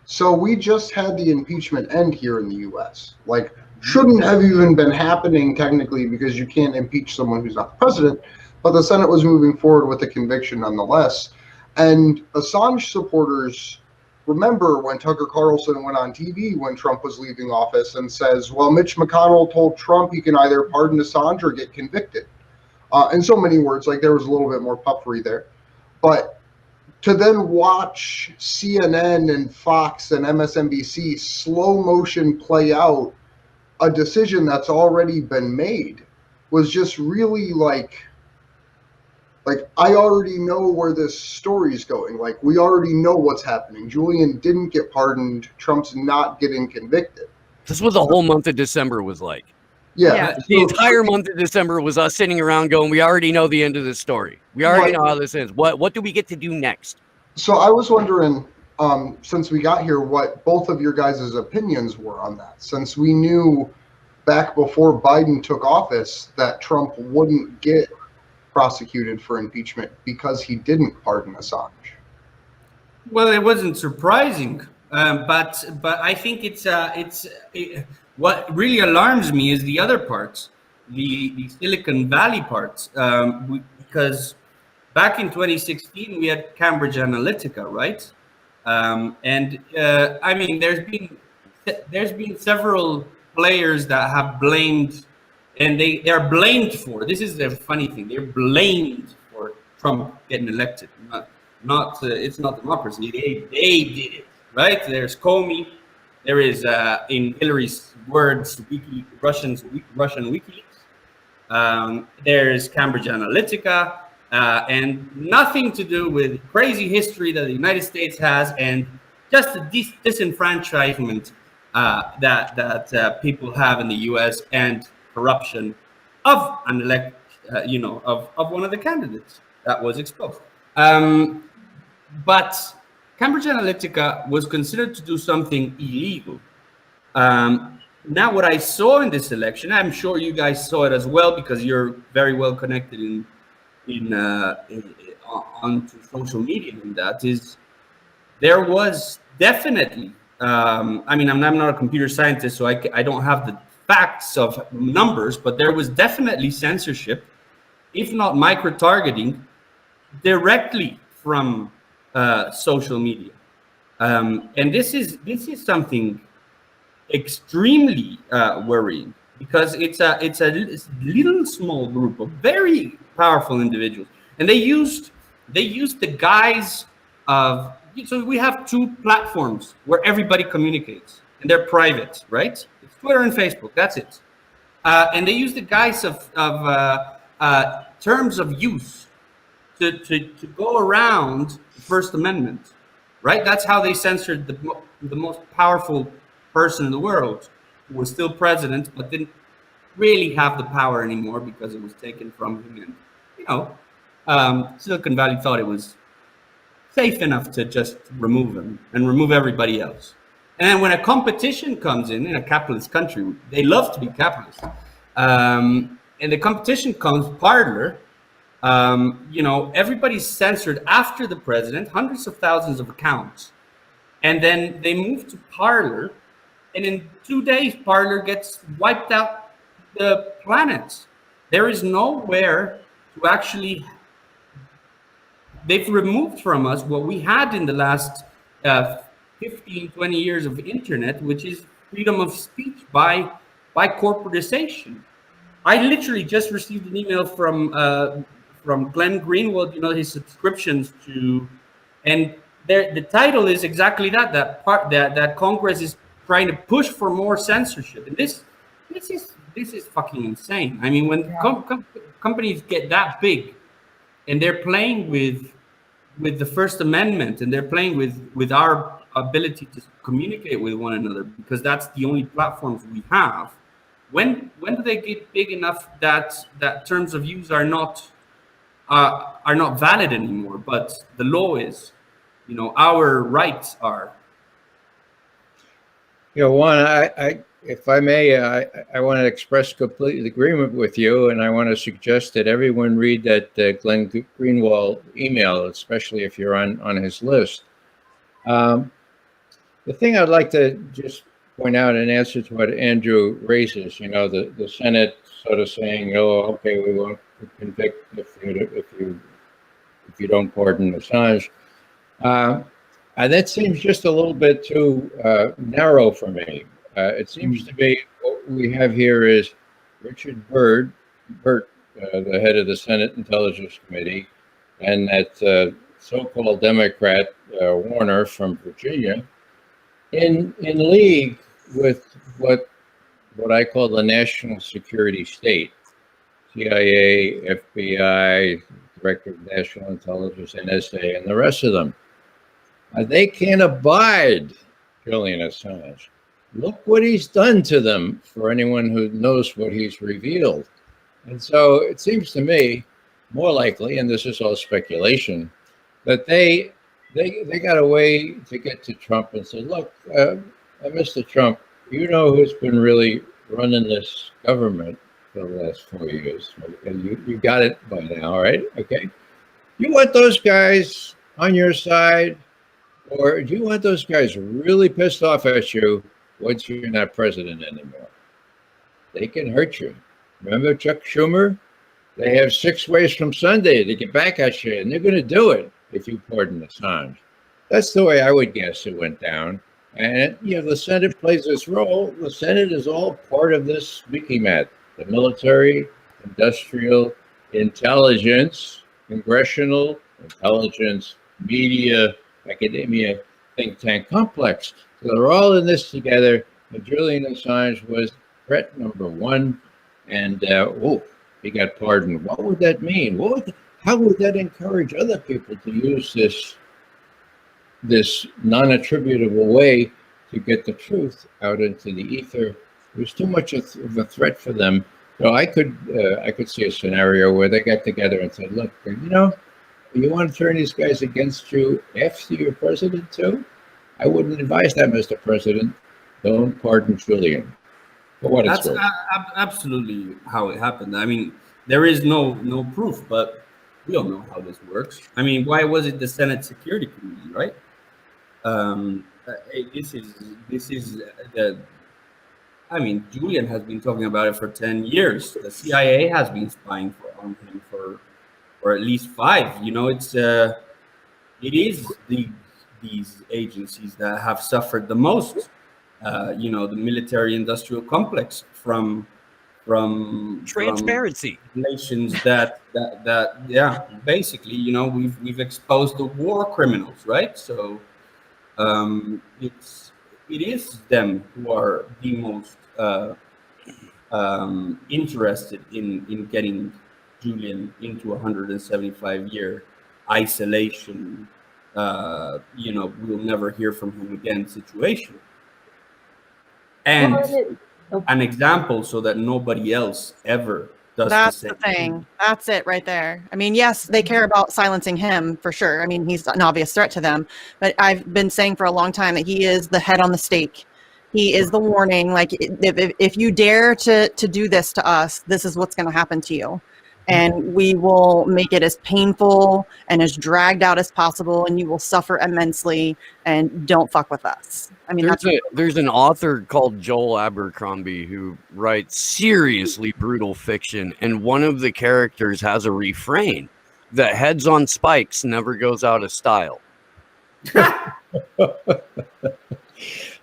so we just had the impeachment end here in the U.S. Like, shouldn't have even been happening technically, because you can't impeach someone who's not the president, but the Senate was moving forward with the conviction nonetheless. And Assange supporters remember when Tucker Carlson went on TV when Trump was leaving office and says, well, Mitch McConnell told Trump he can either pardon Assange or get convicted. In so many words, like, there was a little bit more puffery there. But to then watch CNN and Fox and MSNBC slow motion play out a decision that's already been made was just really like I already know where this story's going. Like, we already know what's happening. Julian didn't get pardoned. Trump's not getting convicted. This is what the whole month of December was like. Yeah. The entire month of December was us sitting around going, we already know the end of this story. We already know how this ends. What do we get to do next? So I was wondering, since we got here, what both of your guys' opinions were on that, since we knew back before Biden took office that Trump wouldn't get prosecuted for impeachment because he didn't pardon Assange. Well, it wasn't surprising, but I think what really alarms me is the other parts, the Silicon Valley parts, because back in 2016 we had Cambridge Analytica, right? I mean, there's been several players that have blamed. And they're blamed for, this is the funny thing, they're blamed for Trump getting elected. It's not democracy, they did it, right? There's Comey, there is, in Hillary's words, Russian WikiLeaks. There's Cambridge Analytica, and nothing to do with crazy history that the United States has, and just the disenfranchisement that people have in the US, and corruption of an of one of the candidates that was exposed. But Cambridge Analytica was considered to do something illegal. Now, what I saw in this election, I'm sure you guys saw it as well because you're very well connected onto social media, and that is there was definitely. I mean, I'm not a computer scientist, so I don't have the facts of numbers, but there was definitely censorship, if not micro-targeting, directly from social media, and this is something extremely worrying, because it's a little small group of very powerful individuals, and they used the guise of. So we have two platforms where everybody communicates, and they're private, right? It's Twitter and Facebook. That's it. And they use the guise of terms of use to go around the First Amendment, right? That's how they censored the most powerful person in the world, who was still president, but didn't really have the power anymore because it was taken from him. And Silicon Valley thought it was safe enough to just remove him and remove everybody else. And then when a competition comes in a capitalist country, they love to be capitalist. And the competition comes Parler. Everybody's censored after the president, hundreds of thousands of accounts And then they move to Parler, and in 2 days, Parler gets wiped out the planet. There is nowhere to actually. They've removed from us what we had in the last 15, 20 years of internet, which is freedom of speech by corporatization. I literally just received an email from Glenn Greenwald, his subscriptions to, and the title is exactly that. That Congress is trying to push for more censorship, and this is fucking insane. I mean, when companies get that big, and they're playing with the First Amendment, and they're playing with our ability to communicate with one another, because that's the only platforms we have. When do they get big enough that terms of use are not valid anymore, but the law is, our rights are? Juan, I if I may, I want to express complete agreement with you, and I want to suggest that everyone read that Glenn Greenwald email, especially if you're on his list. The thing I'd like to just point out in answer to what Andrew raises, the Senate sort of saying, "Oh, okay, we won't convict if you don't pardon Assange." That seems just a little bit too narrow for me. It seems to be what we have here is Richard Burt, the head of the Senate Intelligence Committee, and that so-called Democrat Warner from Virginia, in league with what I call the national security state: CIA, FBI, Director of National Intelligence, NSA, and the rest of them. They can't abide Julian Assange. Look what he's done to them, for anyone who knows what he's revealed. And so it seems to me more likely, and this is all speculation, that they got a way to get to Trump and say, "Look, Mr. Trump, you know who's been really running this government for the last 4 years. And you got it by now, right? Okay. You want those guys on your side, or do you want those guys really pissed off at you once you're not president anymore? They can hurt you. Remember Chuck Schumer? They have 6 ways from Sunday to get back at you, and they're going to do it if you pardon Assange." That's the way I would guess it went down. And, the Senate plays this role. The Senate is all part of this Mickey mat. The military, industrial, intelligence, congressional, intelligence, media, academia, think tank complex. So they're all in this together. And Julian Assange was threat number 1. And, he got pardoned. What would that mean? How would that encourage other people to use this non-attributable way to get the truth out into the ether? It was too much of a threat for them. So I could see a scenario where they got together and said, "Look, you want to turn these guys against you after you're president too? I wouldn't advise that, Mr. President. Don't pardon Julian." For what it's worth. That's absolutely how it happened. I mean, there is no proof, but we all know how this works. I mean, why was it the Senate Security Committee, right? This is Julian has been talking about it for 10 years. The CIA has been spying on him for at least 5. It is these agencies that have suffered the most. The military-industrial complex from transparency nations that basically, we've exposed the war criminals, right? So it is them who are the most interested in getting Julian into 175-year isolation. We'll never hear from him again situation. And an example so that nobody else ever does That's the same the thing. That's it right there. I mean, yes, they care about silencing him for sure. I mean, he's an obvious threat to them. But I've been saying for a long time that he is the head on the stake. He is the warning. Like, if you dare to do this to us, this is what's going to happen to you. and we will make it as painful and as dragged out as possible, and you will suffer immensely, and don't fuck with us. I mean, there's an author called Joel Abercrombie who writes seriously brutal fiction, and one of the characters has a refrain that heads on spikes never goes out of style.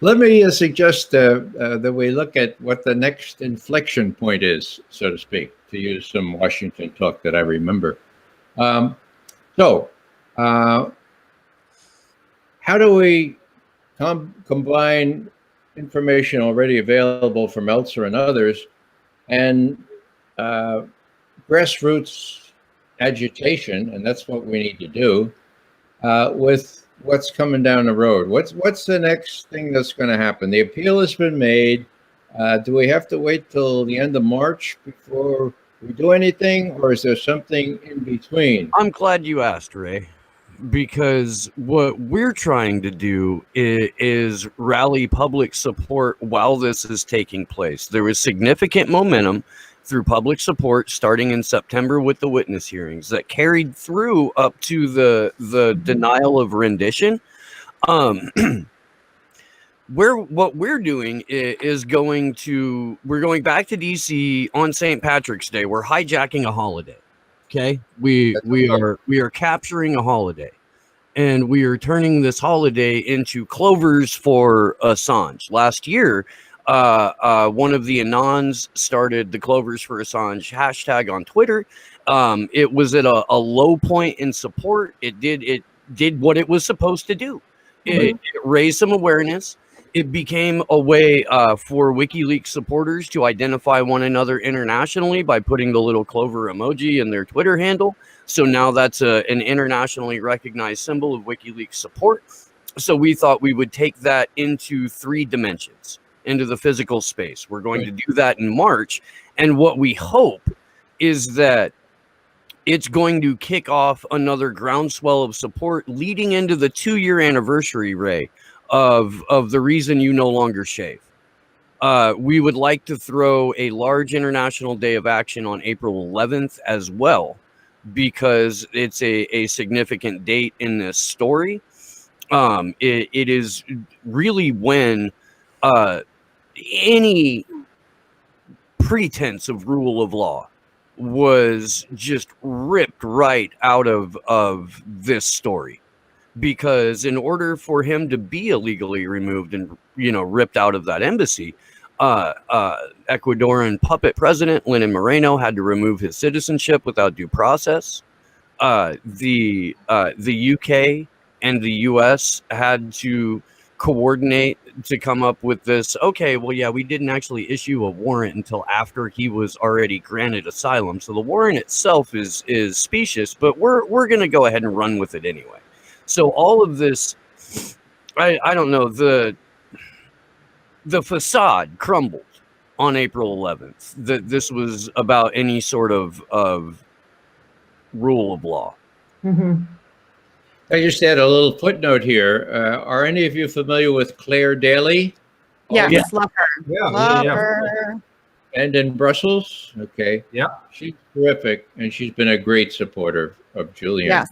Let me suggest that we look at what the next inflection point is, so to speak, to use some Washington talk that I remember. So, how do we combine information already available from Meltzer and others and grassroots agitation, and that's what we need to do, with what's coming down the road? What's the next thing that's going to happen? The appeal has been made. Do we have to wait till the end of March before we do anything, or is there something in between? I'm glad you asked, Ray, because what we're trying to do is rally public support while this is taking place. There was significant momentum through public support starting in September with the witness hearings that carried through up to the denial of rendition. What we're doing is we're going back to DC on St. Patrick's Day. We're hijacking a holiday. Okay. We are capturing a holiday, and we are turning this holiday into clovers for Assange. Last year, one of the Anons started the Clovers for Assange hashtag on Twitter. It was at a low point in support. It did what it was supposed to do. It raised some awareness. It became a way for WikiLeaks supporters to identify one another internationally by putting the little clover emoji in their Twitter handle. So now that's an internationally recognized symbol of WikiLeaks support. So we thought we would take that into 3 dimensions, into the physical space. We're going to do that in March. And what we hope is that it's going to kick off another groundswell of support leading into the 2-year anniversary, Ray, of the reason you no longer shave. We would like to throw a large international day of action on April 11th as well, because it's a significant date in this story. It is really when any pretense of rule of law was just ripped right out of this story, because in order for him to be illegally removed and ripped out of that embassy, Ecuadorian puppet president Lenin Moreno had to remove his citizenship without due process. The UK and the US had to coordinate to come up with this. Okay, well, yeah, we didn't actually issue a warrant until after he was already granted asylum. So the warrant itself is specious, but we're going to go ahead and run with it anyway. So all of this, I don't know, the facade crumbled on April 11th. That this was about any sort of rule of law. Mm-hmm. I just add a little footnote here. Are any of you familiar with Claire Daly? Yes, yeah. love her. Love her. And in Brussels? Okay. Yeah. She's terrific, and she's been a great supporter of Julian. Yes.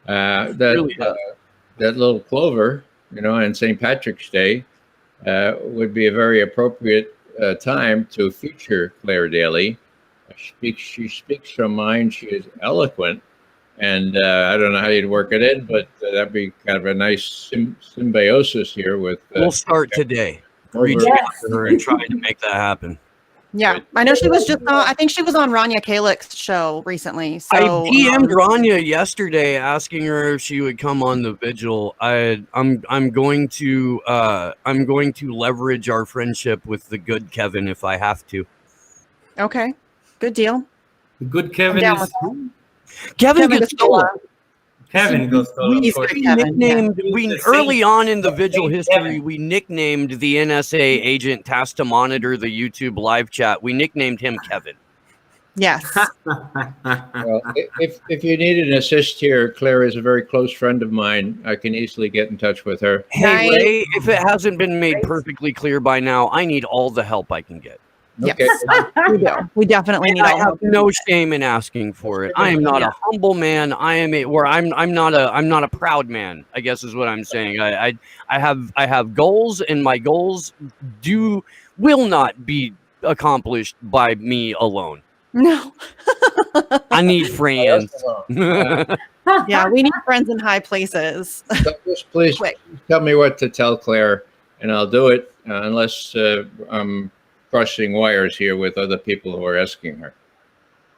That little clover, on St. Patrick's Day, would be a very appropriate time to feature Claire Daly. She speaks her mind. She is eloquent. And I don't know how you'd work it in, but that'd be kind of a nice symbiosis here with. We'll start today. Reach out to her and try to make that happen. Yeah, I know she was just. I think she was on Rania Kalich's show recently. So I DM'd Rania yesterday asking her if she would come on the Vigil. I'm going to leverage our friendship with the good Kevin if I have to. Okay, good deal. The good Kevin down is with Kevin Gostola. Kevin Gostola, of course. Early on in the Vigil history, we nicknamed the NSA agent tasked to monitor the YouTube live chat. We nicknamed him Kevin. Yes. Well, if you need an assist here, Claire is a very close friend of mine. I can easily get in touch with her. Hey, Ray, if it hasn't been made perfectly clear by now, I need all the help I can get. Yes, Okay. we do. We definitely need I all have help. no shame in asking for it. I am not a humble man. I am I'm not a proud man, I guess is what I'm saying. I have goals, and my goals will not be accomplished by me alone. No. I need friends. Yeah, we need friends in high places. So just please Quick. tell me what to tell Claire, and I'll do it unless I'm crossing wires here with other people who are asking her.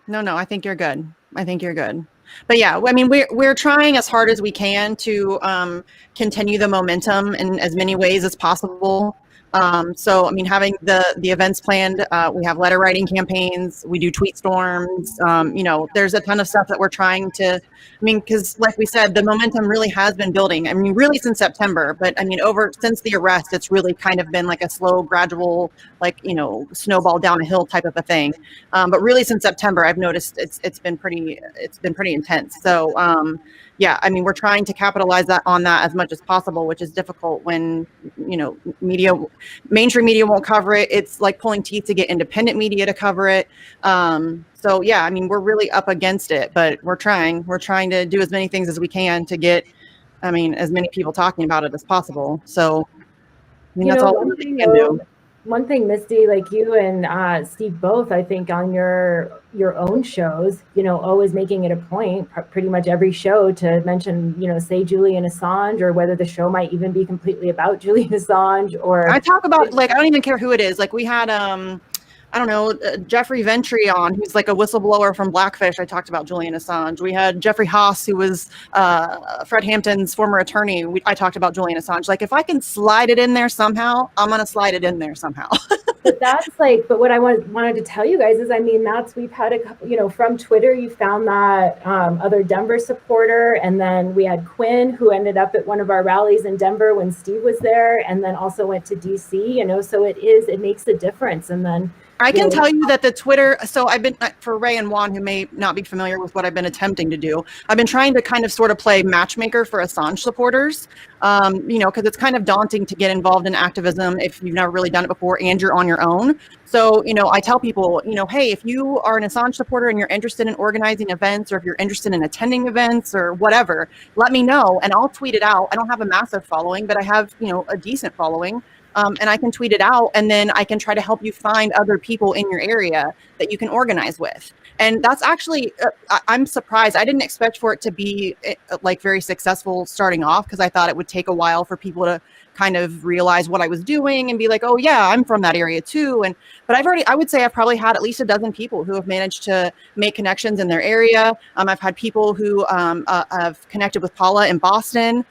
No, I think you're good. I think you're good. But yeah, I mean, we're trying as hard as we can to continue the momentum in as many ways as possible. So, I mean, having the events planned, we have letter writing campaigns, we do tweet storms. You know, there's a ton of stuff that we're trying to. I mean, because like we said, the momentum really has been building. I mean, really since September, but I mean, since the arrest, it's really kind of been like a slow, gradual, like, you know, snowball down a hill type of a thing. But really since September, I've noticed it's been pretty intense. So yeah, I mean, we're trying to capitalize on that as much as possible, which is difficult when, you know, mainstream media won't cover it. It's like pulling teeth to get independent media to cover it. So yeah, I mean, we're really up against it, but we're trying to do as many things as we can to get, I mean, as many people talking about it as possible. So I mean, that's all we can do. One thing, Misty, like you and Steve both, I think on your own shows, you know, always making it a point, pretty much every show, to mention, you know, say Julian Assange, or whether the show might even be completely about Julian Assange. Or I talk about, like, I don't even care who it is. Like, we had I don't know, Jeffrey Ventry on, who's like a whistleblower from Blackfish. I talked about Julian Assange. We had Jeffrey Haas, who was Fred Hampton's former attorney. I talked about Julian Assange. Like, if I can slide it in there somehow, I'm going to slide it in there somehow. But but what I wanted to tell you guys is, I mean, we've had a couple, you know, from Twitter, you found that other Denver supporter. And then we had Quinn, who ended up at one of our rallies in Denver when Steve was there, and then also went to DC, you know, so it makes a difference. And then I can tell you that the Twitter, so I've been, for Ray and Juan, who may not be familiar with what I've been attempting to do, I've been trying to kind of sort of play matchmaker for Assange supporters, you know, because it's kind of daunting to get involved in activism if you've never really done it before and you're on your own. So, you know, I tell people, you know, hey, if you are an Assange supporter and you're interested in organizing events, or if you're interested in attending events or whatever, let me know and I'll tweet it out. I don't have a massive following, but I have, you know, a decent following. And I can tweet it out, and then I can try to help you find other people in your area that you can organize with. And that's actually, I'm surprised. I didn't expect for it to be like very successful starting off, because I thought it would take a while for people to kind of realize what I was doing and be like, oh yeah, I'm from that area too. But I would say I've probably had at least a dozen people who have managed to make connections in their area. I've had people who have connected with Paula in Boston,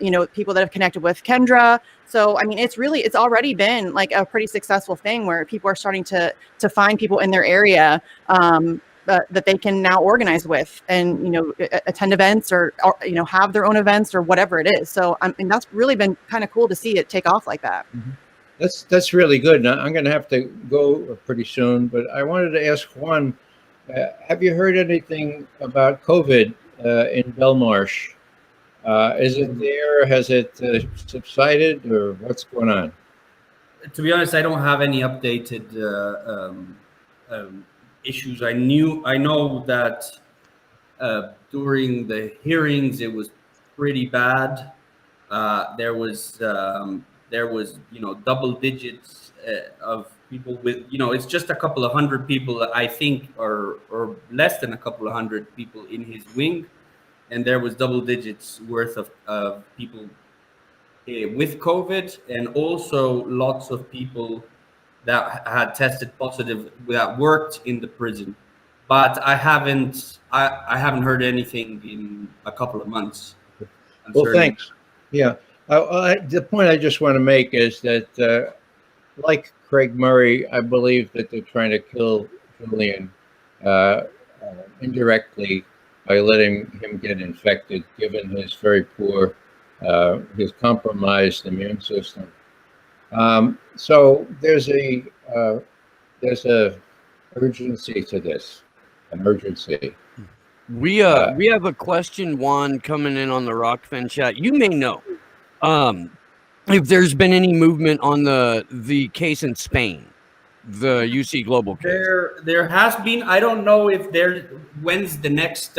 you know, people that have connected with Kendra. So, I mean, it's already been like a pretty successful thing where people are starting to find people in their area that they can now organize with, and, you know, attend events or, you know, have their own events or whatever it is. So, I mean, that's really been kind of cool to see it take off like that. Mm-hmm. That's really good. Now, I'm going to have to go pretty soon, but I wanted to ask Juan, have you heard anything about COVID in Belmarsh? Is it there? Has it subsided, or what's going on? To be honest, I don't have any updated issues. I know that during the hearings it was pretty bad. There was you know, double digits of people with, you know, it's just a couple of hundred people, I think, or less than a couple of hundred people in his wing, and there was double digits worth of people with COVID, and also lots of people that had tested positive that worked in the prison. But I haven't heard anything in a couple of months. Well, thanks. Yeah. The point I just want to make is that, like Craig Murray, I believe that they're trying to kill Julian indirectly by letting him get infected, given his very poor, his compromised immune system. So there's a urgency to this, an urgency. We have a question, Juan, coming in on the Rockfin chat. You may know if there's been any movement on the case in Spain, the UC Global case? There has been. I don't know if when's the next.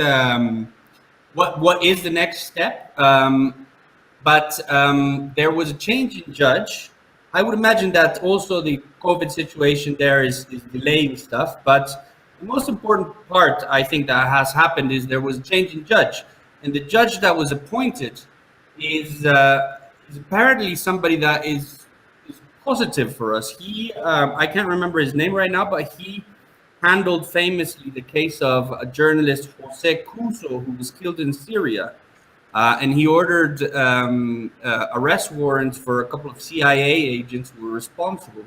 What is the next step? But there was a change in judge. I would imagine that also the COVID situation there is delaying stuff. But the most important part, I think, that has happened is there was a change in judge, and the judge that was appointed is apparently somebody that is positive for us. He, I can't remember his name right now, but he handled famously the case of a journalist, Jose Cuso, who was killed in Syria. And he ordered arrest warrants for a couple of CIA agents who were responsible.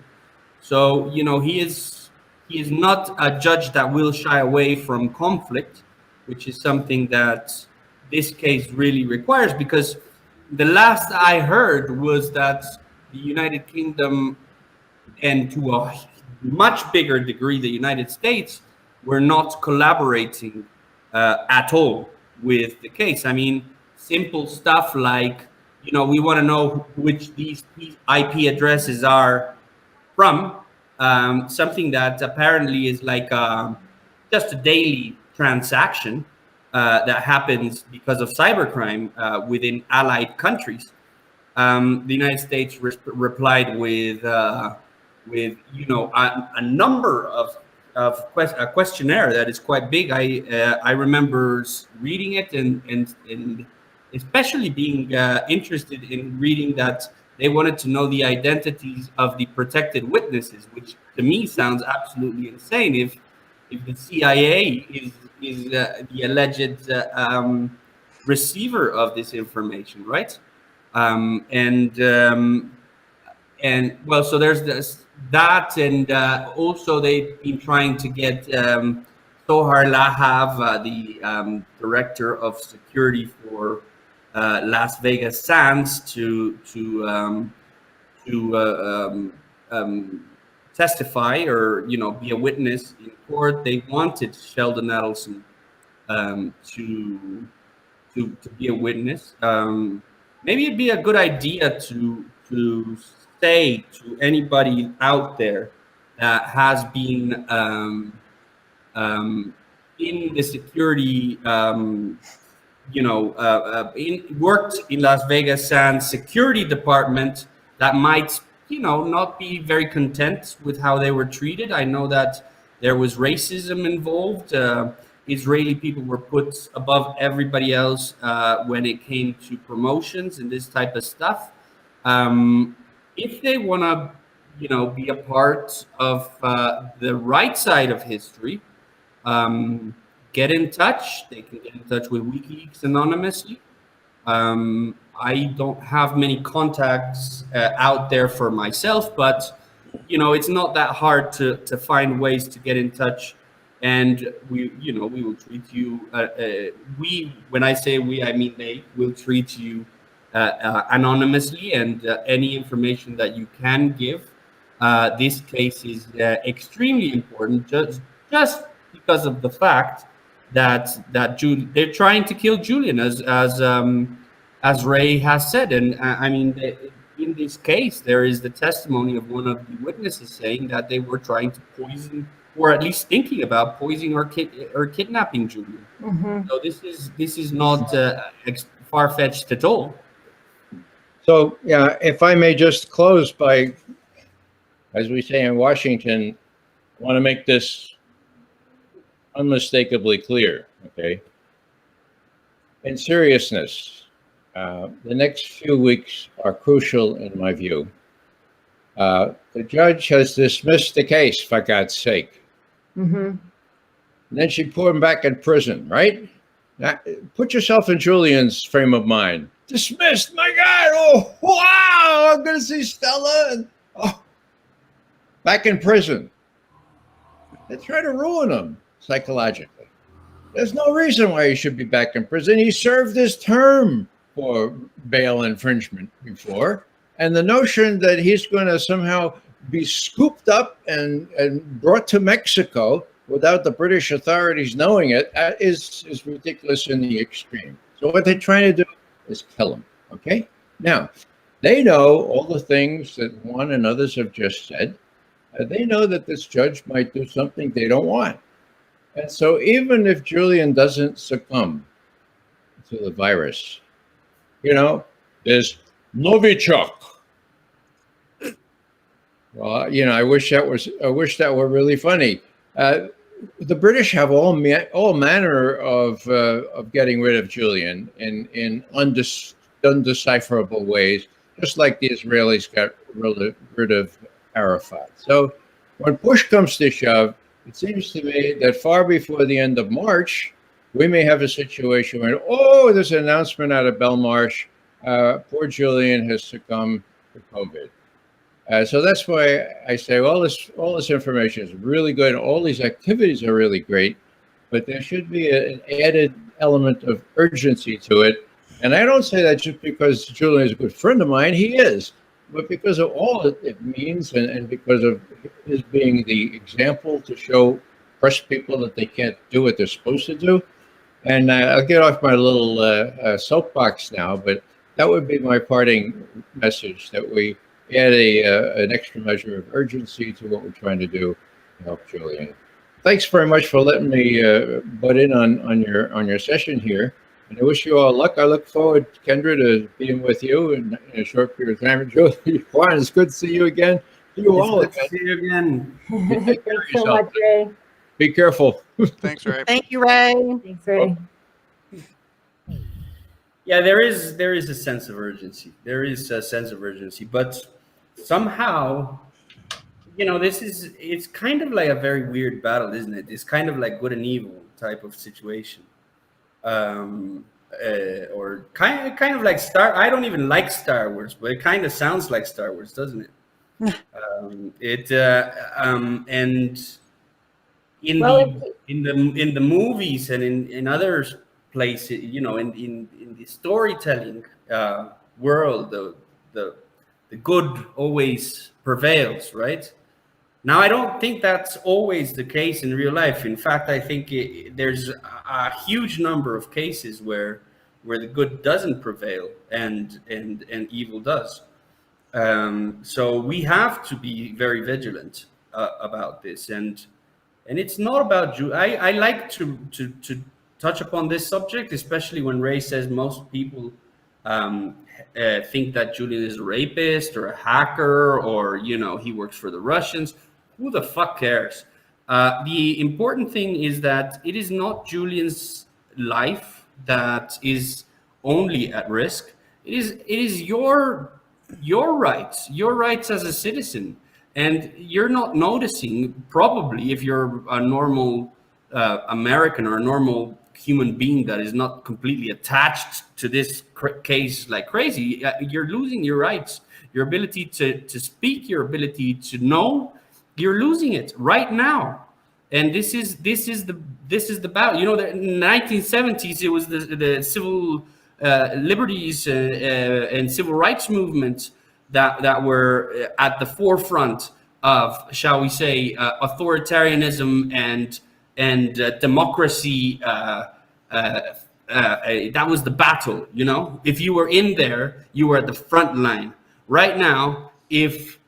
So, you know, he is not a judge that will shy away from conflict, which is something that this case really requires, because the last I heard was that the United Kingdom, and to a much bigger degree the United States, were not collaborating at all with the case. I mean, simple stuff like, you know, we want to know which these IP addresses are from, something that apparently is like just a daily transaction that happens because of cybercrime within allied countries. The United States replied with you know, a number of a questionnaire that is quite big. I remember reading it and especially being interested in reading that they wanted to know the identities of the protected witnesses, which to me sounds absolutely insane. If the CIA is the alleged receiver of this information, right? And well, so there's that, and also they've been trying to get Sohar Lahav, the director of security for Las Vegas Sands, to testify, or, you know, be a witness in court. They wanted Sheldon Adelson to be a witness. Maybe it'd be a good idea to say to anybody out there that has been in the security, worked in Las Vegas Sands security department, that might, you know, not be very content with how they were treated. I know that there was racism involved. Israeli people were put above everybody else when it came to promotions and this type of stuff. If they want to, you know, be a part of the right side of history, get in touch. They can get in touch with WikiLeaks anonymously. I don't have many contacts out there for myself, but, you know, it's not that hard to find ways to get in touch. And we will treat you. When I say we, I mean they will treat you anonymously, and any information that you can give. This case is extremely important, just because of the fact that they're trying to kill Julian, as Ray has said. And I mean, in this case, there is the testimony of one of the witnesses saying that they were trying to poison, or at least thinking about poisoning or kidnapping Julian. Mm-hmm. So this is not far-fetched at all. So, yeah, if I may just close by, as we say in Washington, I want to make this unmistakably clear, okay? In seriousness, the next few weeks are crucial in my view. The judge has dismissed the case, for God's sake. Mm-hmm. And then she put him back in prison, right? Now, put yourself in Julian's frame of mind. Dismissed, my God! Oh, wow! I'm going to see Stella, and back in prison. They try to ruin him psychologically. There's no reason why he should be back in prison. He served his term for bail infringement before. And the notion that he's going to somehow be scooped up and brought to Mexico without the British authorities knowing it is ridiculous in the extreme. So what they're trying to do is kill him, okay? Now, they know all the things that Juan and others have just said. they know that this judge might do something they don't want. And so even if Julian doesn't succumb to the virus, there's Novichok. Well, I wish that were really funny. The British have all manner of getting rid of Julian in undecipherable ways, just like the Israelis got rid of Arafat. So when push comes to shove, it seems to me that far before the end of March, we may have a situation where, there's an announcement out of Belmarsh, poor Julian has succumbed to COVID. So that's why I say all this information is really good. All these activities are really great, but there should be an added element of urgency to it. And I don't say that just because Julian is a good friend of mine. He is, but because of all it means, and because of his being the example to show press people that they can't do what they're supposed to do. And I'll get off my little soapbox now, but that would be my parting message, that we add an extra measure of urgency to what we're trying to do to help Julian. Thanks very much for letting me butt in on your session here. And I wish you all luck. I look forward, Kendra, to being with you in a short period of time. Julie, Juan, it's good to see you again. See you all again. See you again. Take care of Thanks so yourself. much, Ray. Be careful. Thanks, Ray. Thank you, Ray. Thanks, Ray. Yeah, there is a sense of urgency. There is a sense of urgency, but somehow, it's kind of like a very weird battle, isn't it? It's kind of like good and evil type of situation. Or kind of like I don't even like Star Wars, but it kind of sounds like Star Wars, doesn't it? And in the movies and in other places, in the storytelling world, the good always prevails, right? Now, I don't think that's always the case in real life. In fact, I think there's a huge number of cases where the good doesn't prevail and evil does. So we have to be very vigilant about this. And it's not about I like to touch upon this subject, especially when Ray says most people think that Julian is a rapist or a hacker, or he works for the Russians. Who the fuck cares? The important thing is that it is not Julian's life that is only at risk. It is your rights as a citizen, and you're not noticing, probably, if you're a normal American or a normal human being that is not completely attached to this case like crazy. You're losing your rights, your ability to speak, your ability to know. You're losing it right now, and this is the battle. In the 1970s, it was the civil liberties and civil rights movement that were at the forefront of, shall we say, authoritarianism and democracy. That was the battle. If you were in there, you were at the front line. Right now, if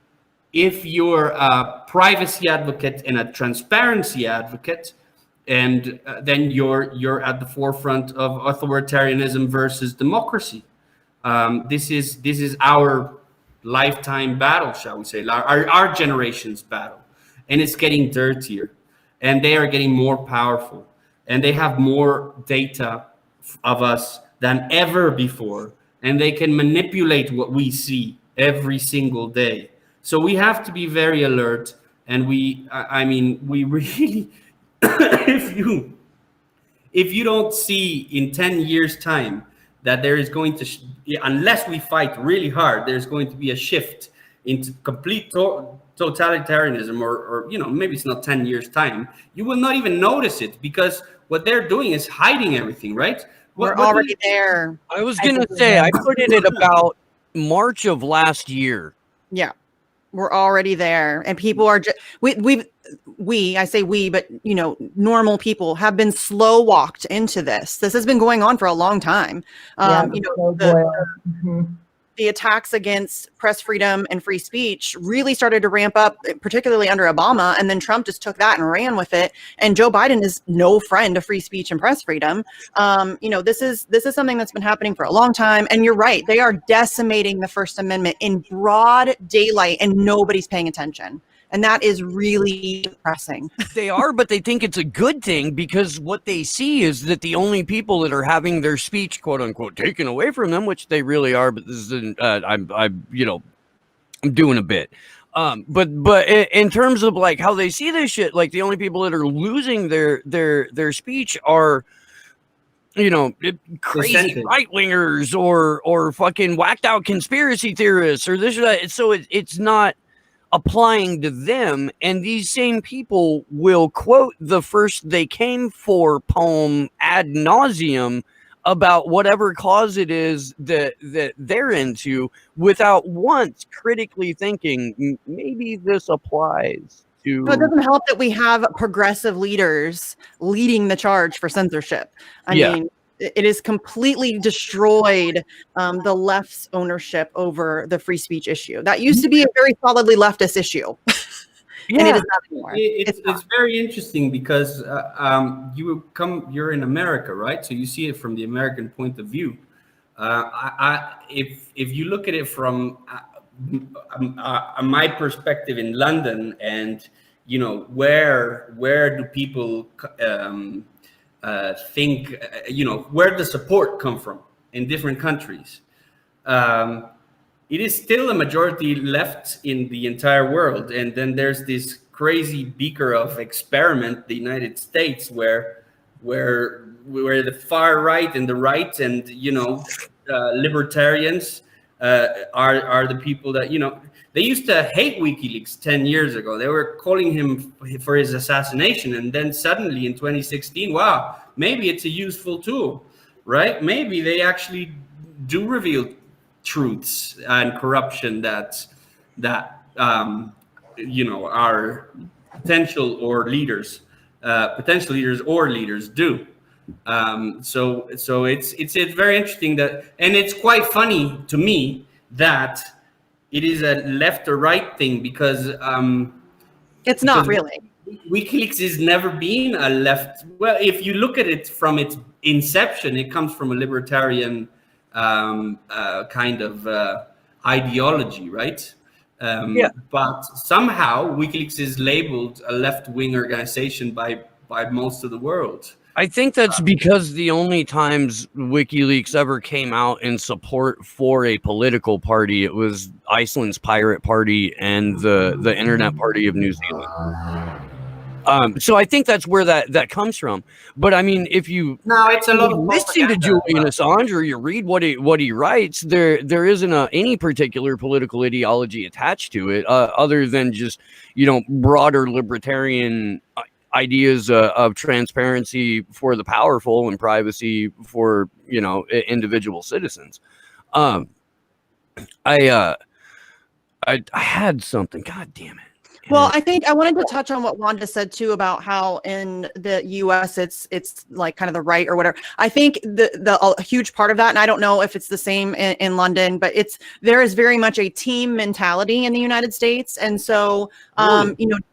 you're a privacy advocate and a transparency advocate, and then you're at the forefront of authoritarianism versus democracy. This is our lifetime battle, shall we say, our generation's battle, and it's getting dirtier, and they are getting more powerful, and they have more data of us than ever before, and they can manipulate what we see every single day. So we have to be very alert, and we really, if you don't see in 10 years time that there is going to, unless we fight really hard, there's going to be a shift into complete totalitarianism, or maybe it's not 10 years time, you will not even notice it, because what they're doing is hiding everything, right? We're already there. I was going to say, I put it at about March of last year. Yeah, we're already there. And people are just, I say we, but normal people have been slow walked into this. This has been going on for a long time. the attacks against press freedom and free speech really started to ramp up, particularly under Obama. And then Trump just took that and ran with it. And Joe Biden is no friend of free speech and press freedom. This is something that's been happening for a long time. And you're right. They are decimating the First Amendment in broad daylight and nobody's paying attention. And that is really depressing. They are, but they think it's a good thing because what they see is that the only people that are having their speech, quote unquote, taken away from them, which they really are. But this is, I'm doing a bit. But in terms of like how they see this shit, like the only people that are losing their speech are, crazy right wingers or fucking whacked out conspiracy theorists or this or that. So it's not applying to them, and these same people will quote the First They Came For poem ad nauseum about whatever cause it is that they're into without once critically thinking maybe this applies to. So it doesn't help that we have progressive leaders leading the charge for censorship. I mean, it has completely destroyed the left's ownership over the free speech issue. That used to be a very solidly leftist issue. And it is not anymore. It's very interesting because you're in America, right? So you see it from the American point of view. If you look at it from my perspective in London, and where do people think, where the support come from in different countries? It is still a majority left in the entire world. And then there's this crazy beaker of experiment, the United States, where the far right and the right and, libertarians are the people that, they used to hate WikiLeaks 10 years ago. They were calling him for his assassination. And then suddenly in 2016, wow, maybe it's a useful tool, right? Maybe they actually do reveal truths and corruption that our potential leaders or leaders do. So it's very interesting that, and it's quite funny to me that it is a left or right thing because it's not really. WikiLeaks has never been a left. Well, if you look at it from its inception, it comes from a libertarian kind of ideology, right? But somehow WikiLeaks is labeled a left-wing organization by most of the world. I think that's because the only times WikiLeaks ever came out in support for a political party, it was Iceland's Pirate Party and the Internet Party of New Zealand. So I think that's where that comes from. But I mean, if you it's a lot of listen to Julian Assange or you read what he writes, there isn't any particular political ideology attached to it, other than just broader libertarian ideas of transparency for the powerful and privacy for individual citizens. I had something. God damn it. Well, I think I wanted to touch on what Wanda said too about how in the U.S. it's like kind of the right or whatever. I think a huge part of that, and I don't know if it's the same in London, but there is very much a team mentality in the United States, and so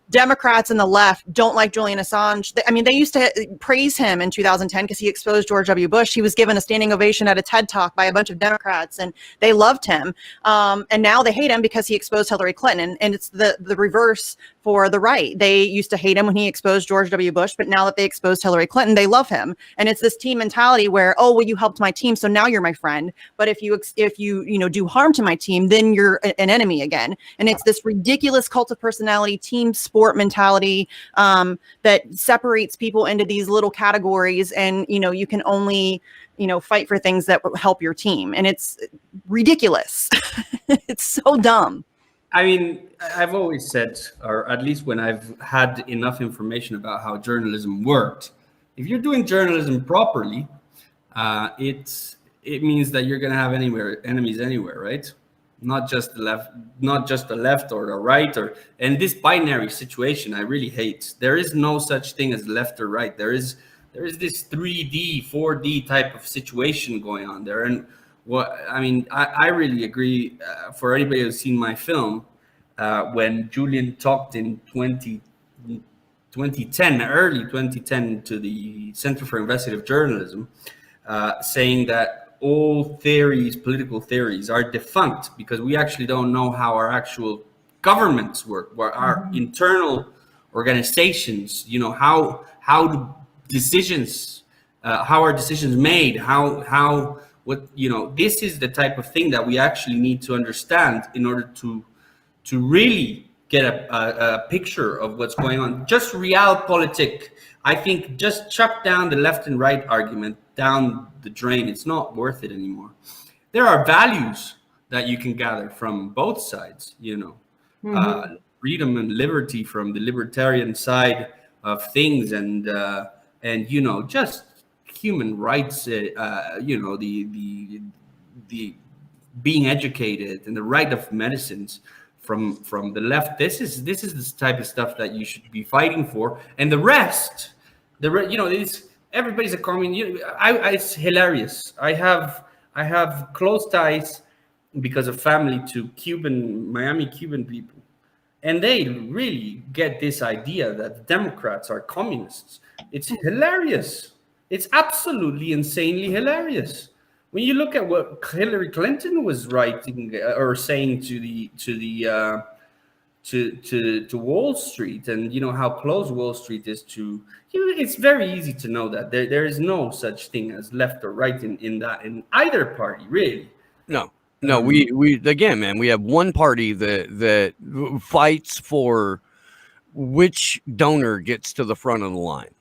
Democrats and the left don't like Julian Assange. They used to praise him in 2010 because he exposed George W. Bush. He was given a standing ovation at a TED Talk by a bunch of Democrats, and they loved him. And now they hate him because he exposed Hillary Clinton. And it's the reverse for the right. They used to hate him when he exposed George W. Bush, but now that they exposed Hillary Clinton, they love him. And it's this team mentality where, oh, well, you helped my team, so now you're my friend. But if you do harm to my team, then you're an enemy again. And it's this ridiculous cult of personality, team sport mentality that separates people into these little categories, and you can only fight for things that help your team, and it's ridiculous. It's so dumb. I've always said, or at least when I've had enough information about how journalism worked, if you're doing journalism properly, it means that you're going to have enemies anywhere, right? Not just the left or the right, and this binary situation I really hate. There is no such thing as left or right. There is this 3D, 4D type of situation going on there. And I really agree. For anybody who's seen my film, when Julian talked in 2010, early 2010, to the Center for Investigative Journalism, saying that all theories, political theories, are defunct because we actually don't know how our actual governments work, where our internal organizations, how the decisions, how are decisions made, this is the type of thing that we actually need to understand in order to really get a picture of what's going on. Just realpolitik, I think, just chuck down the left and right argument down the drain. It's not worth it anymore. There are values that you can gather from both sides, freedom and liberty from the libertarian side of things, and just human rights, the being educated and the right of medicines from the left. This is the type of stuff that you should be fighting for, and the rest, it's everybody's a communist. It's hilarious. I have close ties because of family to Miami Cuban people, and they really get this idea that the Democrats are communists. It's hilarious. It's absolutely insanely hilarious. When you look at what Hillary Clinton was writing or saying to Wall Street, and how close Wall Street is to, it's very easy to know that there is no such thing as left or right in either party, really. No, we again, man, we have one party that fights for which donor gets to the front of the line.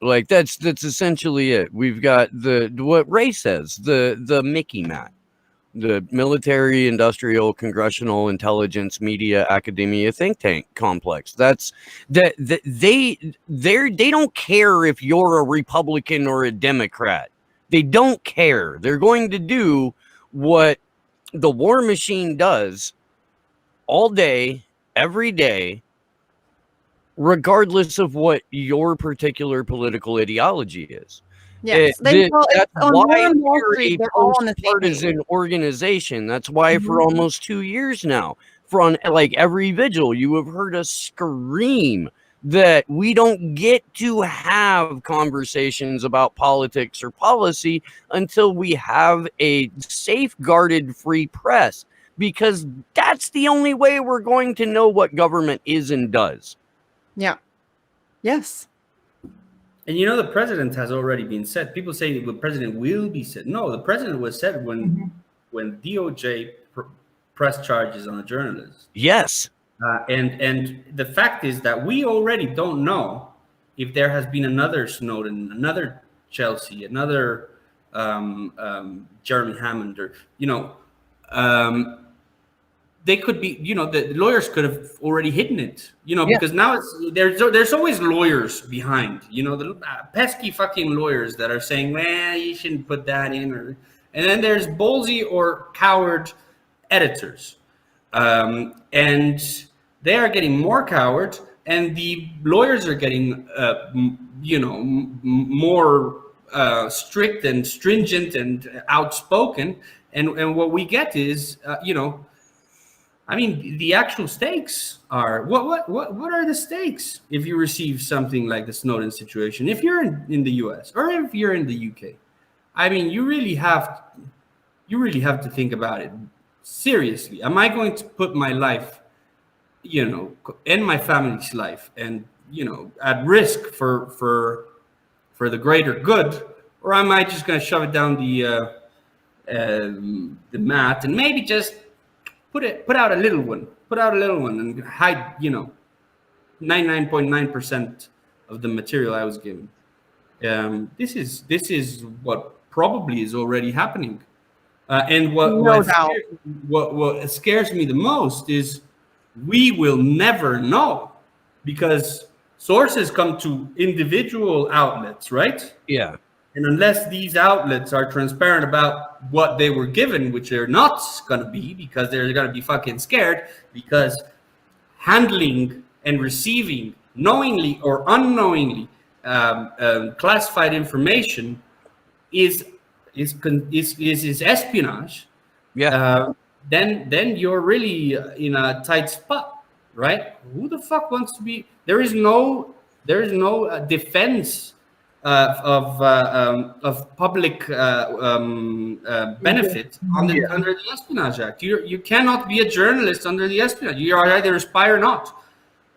Like that's essentially it. We've got what Ray says, the Mickey Mat, the military, industrial, congressional, intelligence, media, academia, think tank complex. That's they don't care if you're a Republican or a Democrat. They don't care. They're going to do what the war machine does all day, every day, regardless of what your particular political ideology is. Yes, that's why we're a all on the same partisan organization. That's why for almost 2 years now, from like every vigil, you have heard us scream that we don't get to have conversations about politics or policy until we have a safeguarded free press, because that's the only way we're going to know what government is and does. Yeah. Yes. And the president has already been said. People say the president will be said. No, the president was said when DOJ pressed charges on a journalist. Yes. And the fact is that we already don't know if there has been another Snowden, another Chelsea, another Jeremy Hammond, or they could be, the lawyers could have already hidden it, because now there's always lawyers behind, the pesky fucking lawyers that are saying, well, you shouldn't put that in, and then there's ballsy or coward editors, and they are getting more coward, and the lawyers are getting, more strict and stringent and outspoken, and what we get is, the actual stakes are what are the stakes if you receive something like the Snowden situation? If you're in the US or if you're in the UK, you really have to think about it seriously. Am I going to put my life, and my family's life, and at risk for the greater good, or am I just going to shove it down the mat and maybe just put out a little one and hide 99.9% of the material I was given. This is what probably is already happening, and what scares me the most is we will never know, because sources come to individual outlets, right? Yeah. And unless these outlets are transparent about what they were given, which they're not going to be, because they're going to be fucking scared, because handling and receiving knowingly or unknowingly classified information is is espionage, Yeah. then you're really in a tight spot, right? Who the fuck wants to be? There is no defense of public benefit under the Espionage Act. You cannot be a journalist under the Espionage. You are either a spy or not.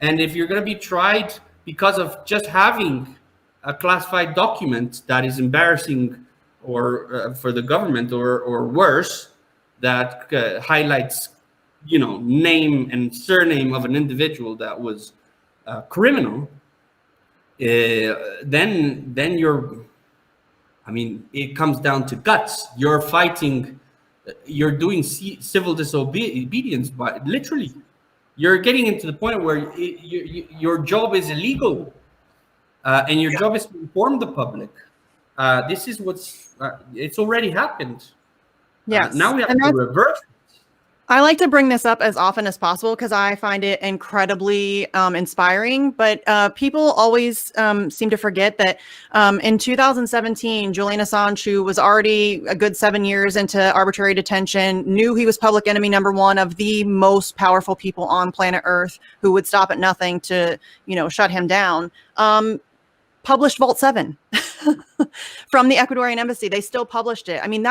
And if you're going to be tried because of just having a classified document that is embarrassing or for the government or worse, that highlights, name and surname of an individual that was criminal, then it comes down to guts. You're fighting, you're doing civil disobedience, but literally, you're getting into the point where your job is illegal, and your job is to inform the public. This is it's already happened. Yes. Now we have to reverse it. I like to bring this up as often as possible because I find it incredibly inspiring. But people always seem to forget that in 2017, Julian Assange, who was already a good 7 years into arbitrary detention, knew he was public enemy #1 of the most powerful people on planet Earth, who would stop at nothing to, shut him down. Published Vault 7 from the Ecuadorian embassy. They still published it. I mean,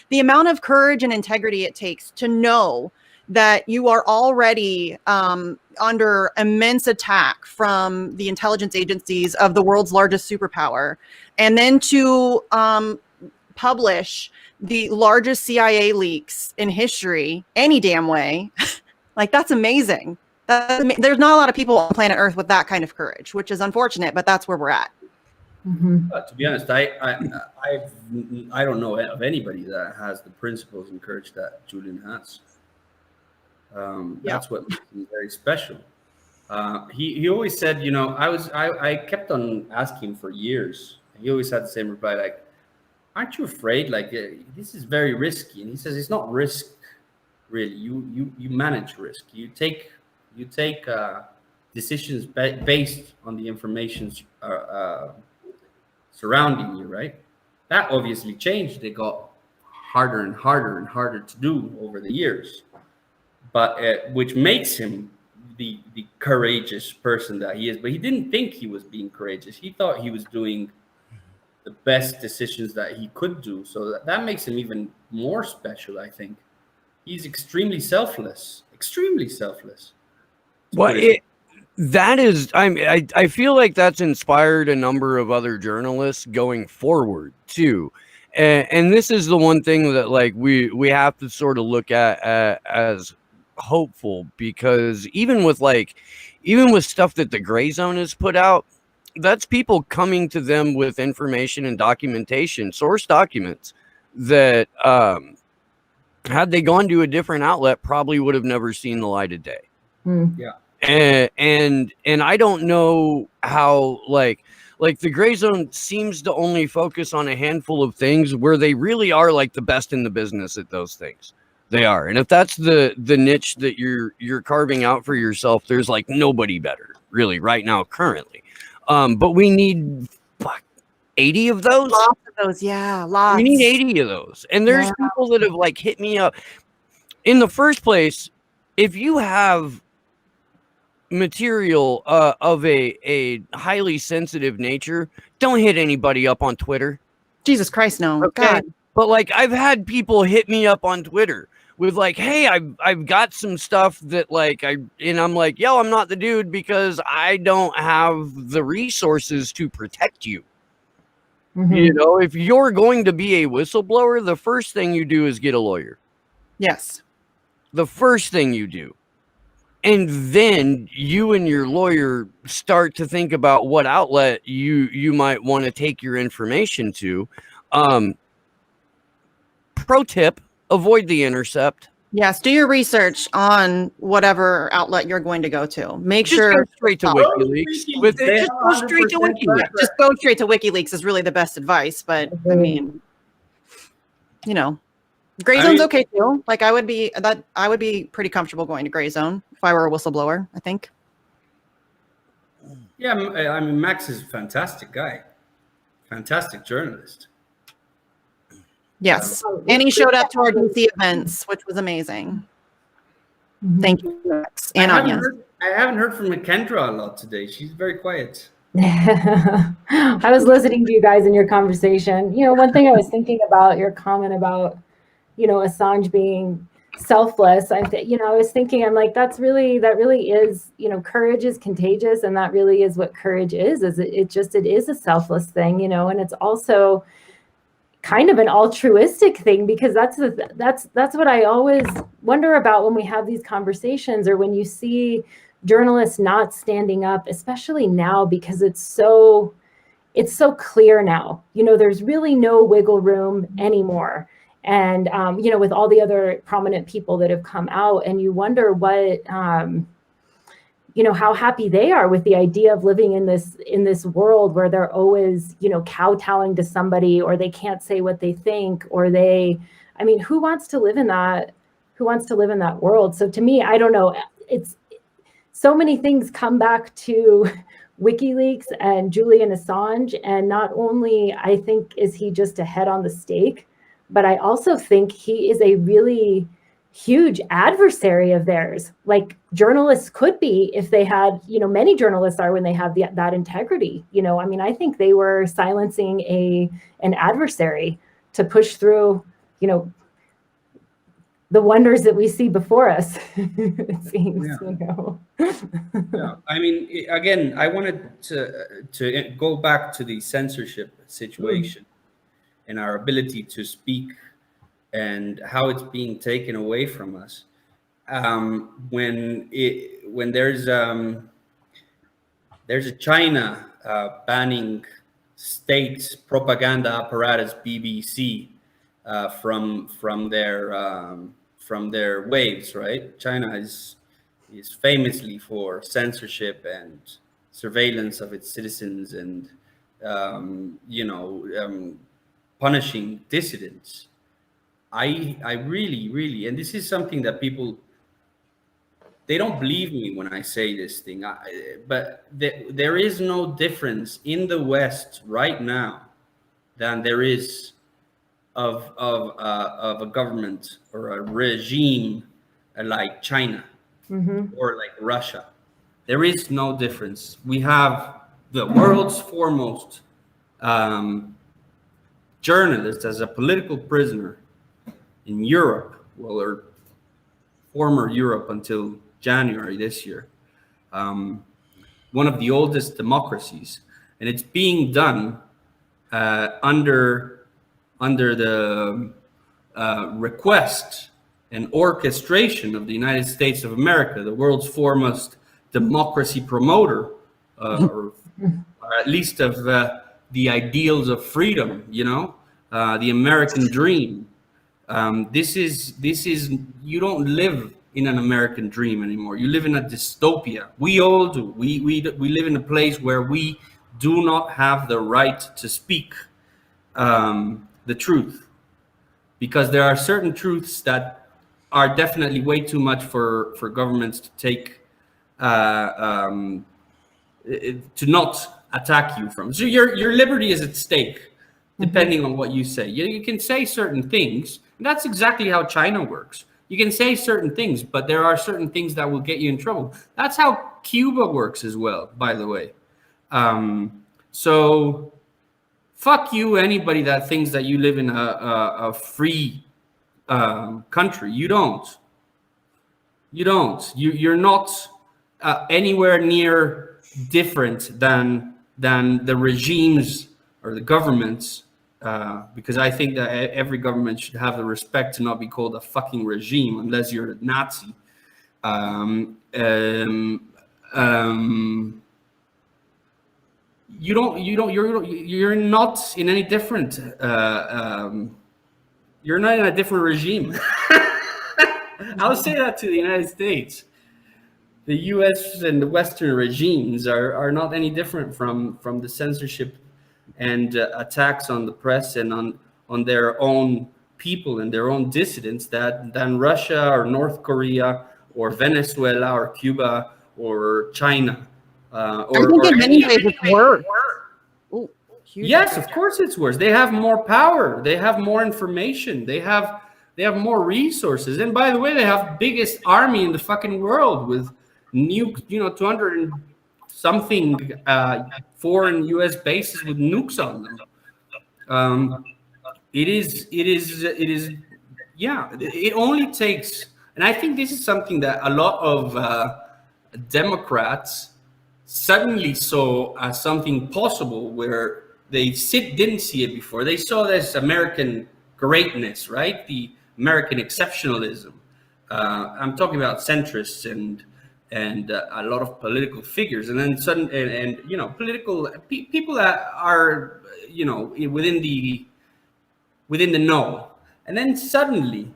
the amount of courage and integrity it takes to know that you are already under immense attack from the intelligence agencies of the world's largest superpower, and then to publish the largest CIA leaks in history any damn way, like that's amazing. There's not a lot of people on planet Earth with that kind of courage, which is unfortunate, but that's where we're at. Mm-hmm. To be honest, I don't know of anybody that has the principles and courage that Julian has. That's what makes him very special. He always said, I kept on asking for years. He always had the same reply, like, aren't you afraid? Like, this is very risky. And he says, it's not risk, really. You manage risk. You take decisions based on the information surrounding you, right? That obviously changed. They got harder and harder and harder to do over the years, but which makes him the courageous person that he is. But he didn't think he was being courageous. He thought he was doing the best decisions that he could do. So that makes him even more special, I think. He's extremely selfless. Extremely selfless. Well, that is, I feel like that's inspired a number of other journalists going forward too, and this is the one thing that like we have to sort of look at as hopeful, because even with stuff that the Gray Zone has put out, that's people coming to them with information and documentation, source documents that had they gone to a different outlet probably would have never seen the light of day. Yeah. And I don't know how like the Gray Zone seems to only focus on a handful of things where they really are like the best in the business at those things. They are. And if that's the niche that you're carving out for yourself, there's like nobody better really right now currently. But we need 80 of those. Lots of those, yeah, lots. We need 80 of those. And there's people that have like hit me up. In the first place, if you have material of a highly sensitive nature, don't hit anybody up on Twitter. Jesus Christ, no. Okay. God. But like I've had people hit me up on Twitter with like, hey, I've got some stuff that like I'm like, yo, I'm not the dude because I don't have the resources to protect you. Mm-hmm. If you're going to be a whistleblower, the first thing you do is get a lawyer. Yes. The first thing you do. And then you and your lawyer start to think about what outlet you might want to take your information to. Pro tip, avoid the Intercept. Yes, do your research on whatever outlet you're going to go to. Make sure go straight to WikiLeaks. Just go straight to WikiLeaks. Just go straight to WikiLeaks is really the best advice. But I mean, Gray Zone's okay too. Like I would be pretty comfortable going to Gray Zone if I were a whistleblower, I think. Yeah, I mean, Max is a fantastic guy, fantastic journalist. Yes. And he showed up to our DC events, which was amazing. Thank you, Rex. And Anya. I haven't heard from McKendra a lot today. She's very quiet. I was listening to you guys in your conversation. You know, one thing I was thinking about your comment about, you know, Assange being selfless. I was thinking, I'm like, that really is, you know, courage is contagious, and that really is what courage is it is a selfless thing, you know, and it's also kind of an altruistic thing, because that's what I always wonder about when we have these conversations, or when you see journalists not standing up, especially now, because it's so clear now, you know, there's really no wiggle room anymore. And, you know, with all the other prominent people that have come out, and you wonder what, you know, how happy they are with the idea of living in this world where they're always, you know, kowtowing to somebody, or they can't say what they think, or who wants to live in that world? So to me, I don't know, it's so many things come back to WikiLeaks and Julian Assange. And not only, I think, is he just a head on the stake, but I also think he is a really huge adversary of theirs. Like journalists could be, if they had, you know, many journalists are when they have that integrity. You know, I mean, I think they were silencing an adversary to push through, you know, the wonders that we see before us. It seems, you know. Yeah, I mean, again, I wanted to go back to the censorship situation and our ability to speak, and how it's being taken away from us. When there's a China banning state propaganda apparatus BBC from their waves, right? China is famously for censorship and surveillance of its citizens, and punishing dissidents. I really, and this is something that people, they don't believe me when I say this thing, but there is no difference in the West right now than there is of a government or a regime like China or like Russia. There is no difference. We have the world's foremost journalist as a political prisoner in Europe, well, or former Europe until January this year. One of the oldest democracies, and it's being done under the request and orchestration of the United States of America, the world's foremost democracy promoter, or at least of the ideals of freedom, you know, the American dream. This is you don't live in an American dream anymore. You live in a dystopia. We all do. We live in a place where we do not have the right to speak the truth, because there are certain truths that are definitely way too much for governments to take, to not attack you from. So your liberty is at stake, depending on what you say. You can say certain things. And that's exactly how China works. You can say certain things, but there are certain things that will get you in trouble. That's how Cuba works as well, by the way. So fuck you, anybody that thinks that you live in a free country. You don't. You're not anywhere near different than the regimes or the governments, because I think that every government should have the respect to not be called a fucking regime unless you're a Nazi. You're not in any different. You're not in a different regime. I'll say that to the United States. The U.S. and the Western regimes are not any different from the censorship and attacks on the press and on their own people and their own dissidents than Russia or North Korea or Venezuela or Cuba or China. I think in many ways it's worse. Huge Yes, advantage. of course it's worse. They have more power. They have more information. They have more resources. And by the way, they have biggest army in the fucking world with 200 and something foreign U.S. bases with nukes on them. It is. Yeah, it only takes, and I think this is something that a lot of Democrats suddenly saw as something possible, where they didn't see it before. They saw this American greatness, right? The American exceptionalism. I'm talking about centrists and a lot of political figures, and then political people that are within the know. And then suddenly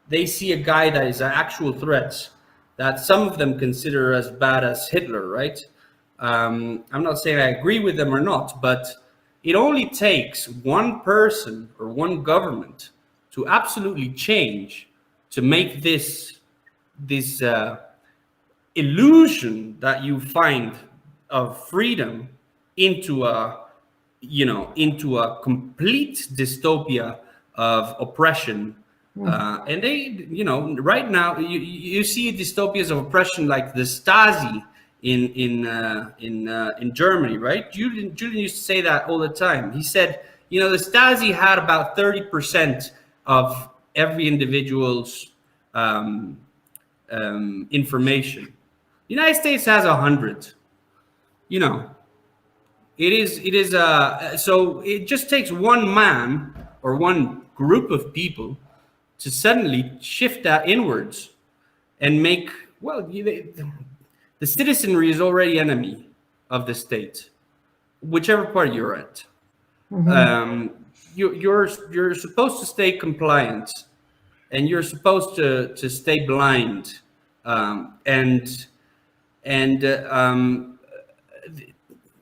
they see a guy that is an actual threat that some of them consider as bad as Hitler, right? I'm not saying I agree with them or not, but it only takes one person or one government to absolutely change to make this illusion that you find of freedom into a complete dystopia of oppression. And they, right now you see dystopias of oppression like the Stasi in Germany, right? Julian used to say that all the time. He said, the Stasi had about 30% of every individual's information. The United States has 100. It is so it just takes one man or one group of people to suddenly shift that inwards and make, the citizenry is already enemy of the state, whichever party you're at. You're supposed to stay compliant, and you're supposed to stay blind,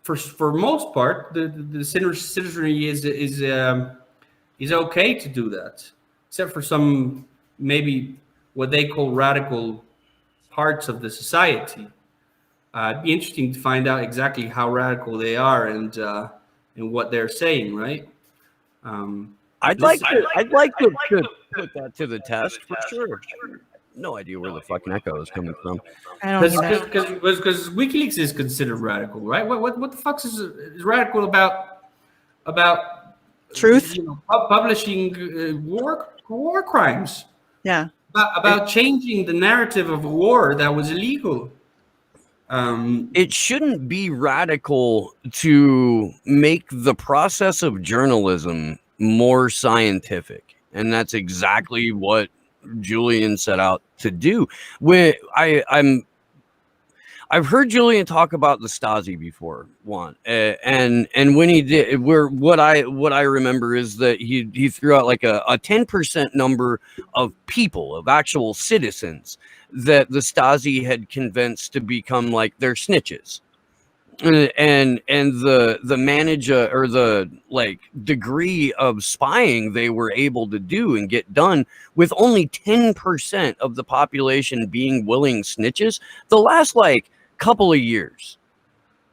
for most part, the citizenry is okay to do that, except for some maybe what they call radical parts of the society. It'd be interesting to find out exactly how radical they are and what they're saying, right? I'd like to put that to the test for sure. No idea where the fucking echo is coming from. I don't either. Because WikiLeaks is considered radical, right? What the fuck is radical about Truth? Publishing war crimes? Yeah. About changing the narrative of war that was illegal. It shouldn't be radical to make the process of journalism more scientific, and that's exactly what Julian set out to do. I've heard Julian talk about the Stasi before, Juan, and when he did, what I remember is that he threw out like a 10% number of people, of actual citizens, that the Stasi had convinced to become like their snitches, and the manager or the degree of spying they were able to do and get done with only 10% of the population being willing snitches. The last couple of years,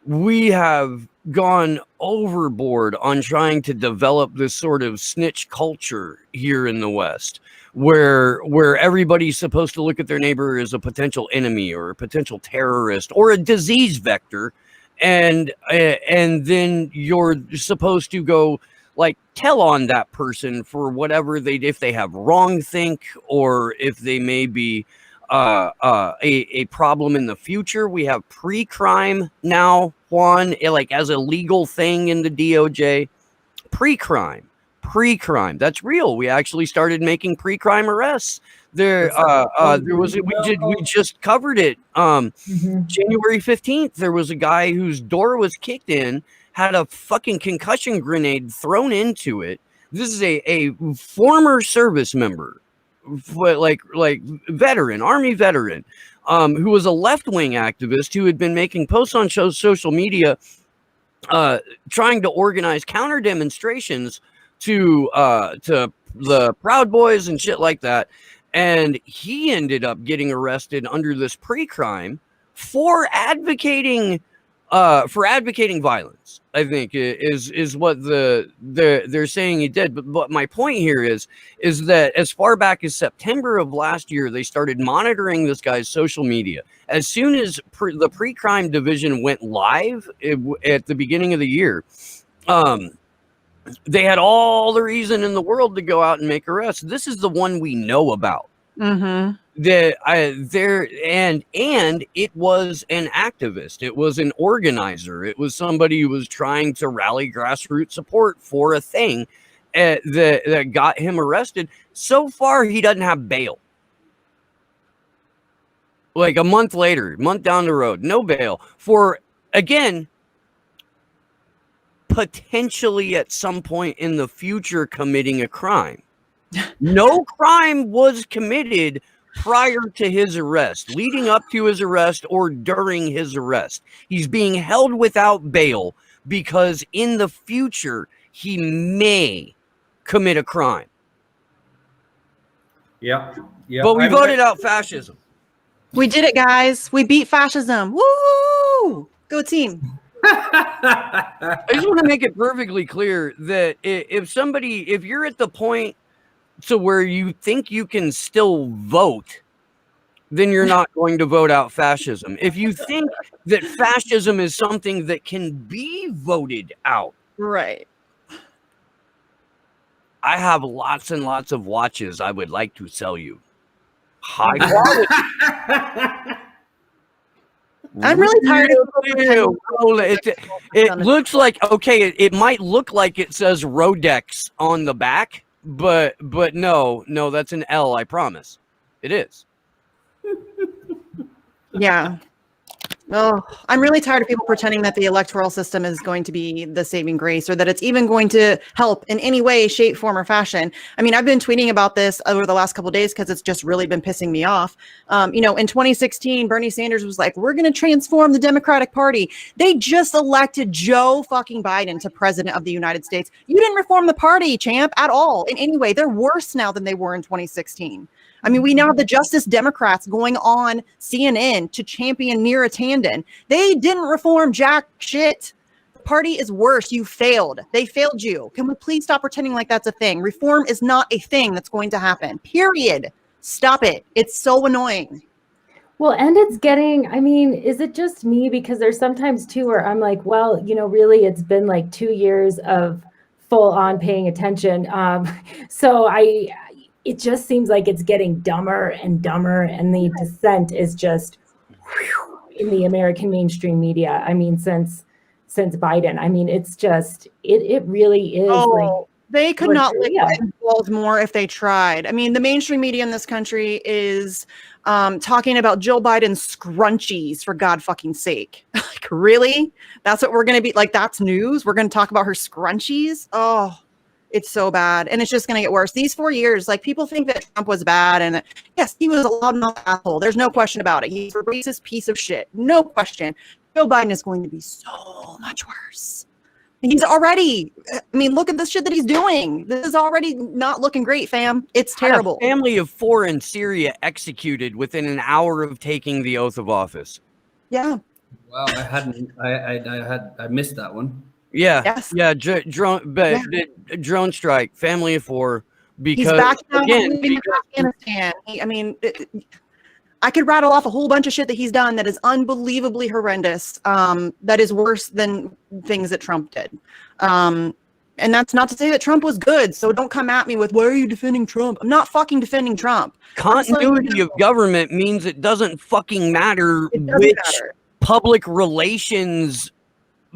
we have gone overboard on trying to develop this sort of snitch culture here in the West, where everybody's supposed to look at their neighbor as a potential enemy or a potential terrorist or a disease vector, and then you're supposed to go tell on that person for whatever if they have wrong think, or if they may be a problem in the future. We have pre-crime now, Juan, as a legal thing in the DOJ. Pre-crime, that's real. We actually started making pre-crime arrests. We just covered it. January 15th, there was a guy whose door was kicked in, had a fucking concussion grenade thrown into it. This is a former service member, veteran, Army veteran, who was a left-wing activist who had been making posts on social media, trying to organize counter demonstrations to the Proud Boys and shit like that. And he ended up getting arrested under this pre-crime for advocating for advocating violence, I think is what they're saying he did. But my point here is that as far back as September of last year, they started monitoring this guy's social media. As soon as the pre-crime division went live at the beginning of the year, they had all the reason in the world to go out and make arrests. This is the one we know about. Mm-hmm. And it was an activist. It was an organizer. It was somebody who was trying to rally grassroots support for a thing that got him arrested. So far, he doesn't have bail. Like a month down the road, no bail for, again, potentially at some point in the future committing a crime. No crime was committed prior to his arrest, leading up to his arrest, or during his arrest. He's being held without bail because in the future he may commit a crime. Yeah. But we voted out fascism. We did it, guys. We beat fascism. Woo! Go team. I just want to make it perfectly clear that if you're at the point to where you think you can still vote, then you're not going to vote out fascism. If you think that fascism is something that can be voted out, Right. I have lots and lots of watches I would like to sell you. High quality. I'm really tired of it looks like, okay, it might look like it says Rodex on the back, but no, that's an L, I promise. It is. Yeah. Oh, I'm really tired of people pretending that the electoral system is going to be the saving grace, or that it's even going to help in any way, shape, form, or fashion. I mean, I've been tweeting about this over the last couple of days because it's just really been pissing me off. In 2016, Bernie Sanders was like, we're going to transform the Democratic Party. They just elected Joe fucking Biden to president of the United States. You didn't reform the party, champ, at all in any way. They're worse now than they were in 2016. I mean, we now have the Justice Democrats going on CNN to champion Neera Tanden. They didn't reform jack shit. The party is worse. You failed. They failed you. Can we please stop pretending like that's a thing? Reform is not a thing that's going to happen. Period. Stop it. It's so annoying. Well, and it's getting, I mean, is it just me? Because there's sometimes too where I'm like, well, really, it's been like 2 years of full on paying attention. It just seems like it's getting dumber and dumber, and the descent is just in the American mainstream media. I mean, since Biden, I mean, it's just it really is. Oh, they could not lick balls more if they tried. I mean, the mainstream media in this country is talking about Joe Biden's scrunchies, for God fucking sake. Like, really? That's what we're going to be like? That's news? We're going to talk about her scrunchies? Oh. It's so bad, and it's just going to get worse. These 4 years, like, people think that Trump was bad, and yes, he was a loudmouth asshole. There's no question about it. He's a racist piece of shit. No question. Joe Biden is going to be so much worse. He's already, I mean, look at the shit that he's doing. This is already not looking great, fam. It's terrible. A family of 4 in Syria executed within an hour of taking the oath of office. Yeah. Wow, I missed that one. Yeah, yes. Yeah, drone strike, family of 4. Because he's back now in Afghanistan. I could rattle off a whole bunch of shit that he's done that is unbelievably horrendous. That is worse than things that Trump did. And that's not to say that Trump was good. So don't come at me with, why are you defending Trump? I'm not fucking defending Trump. Continuity of government means it doesn't fucking matter public relations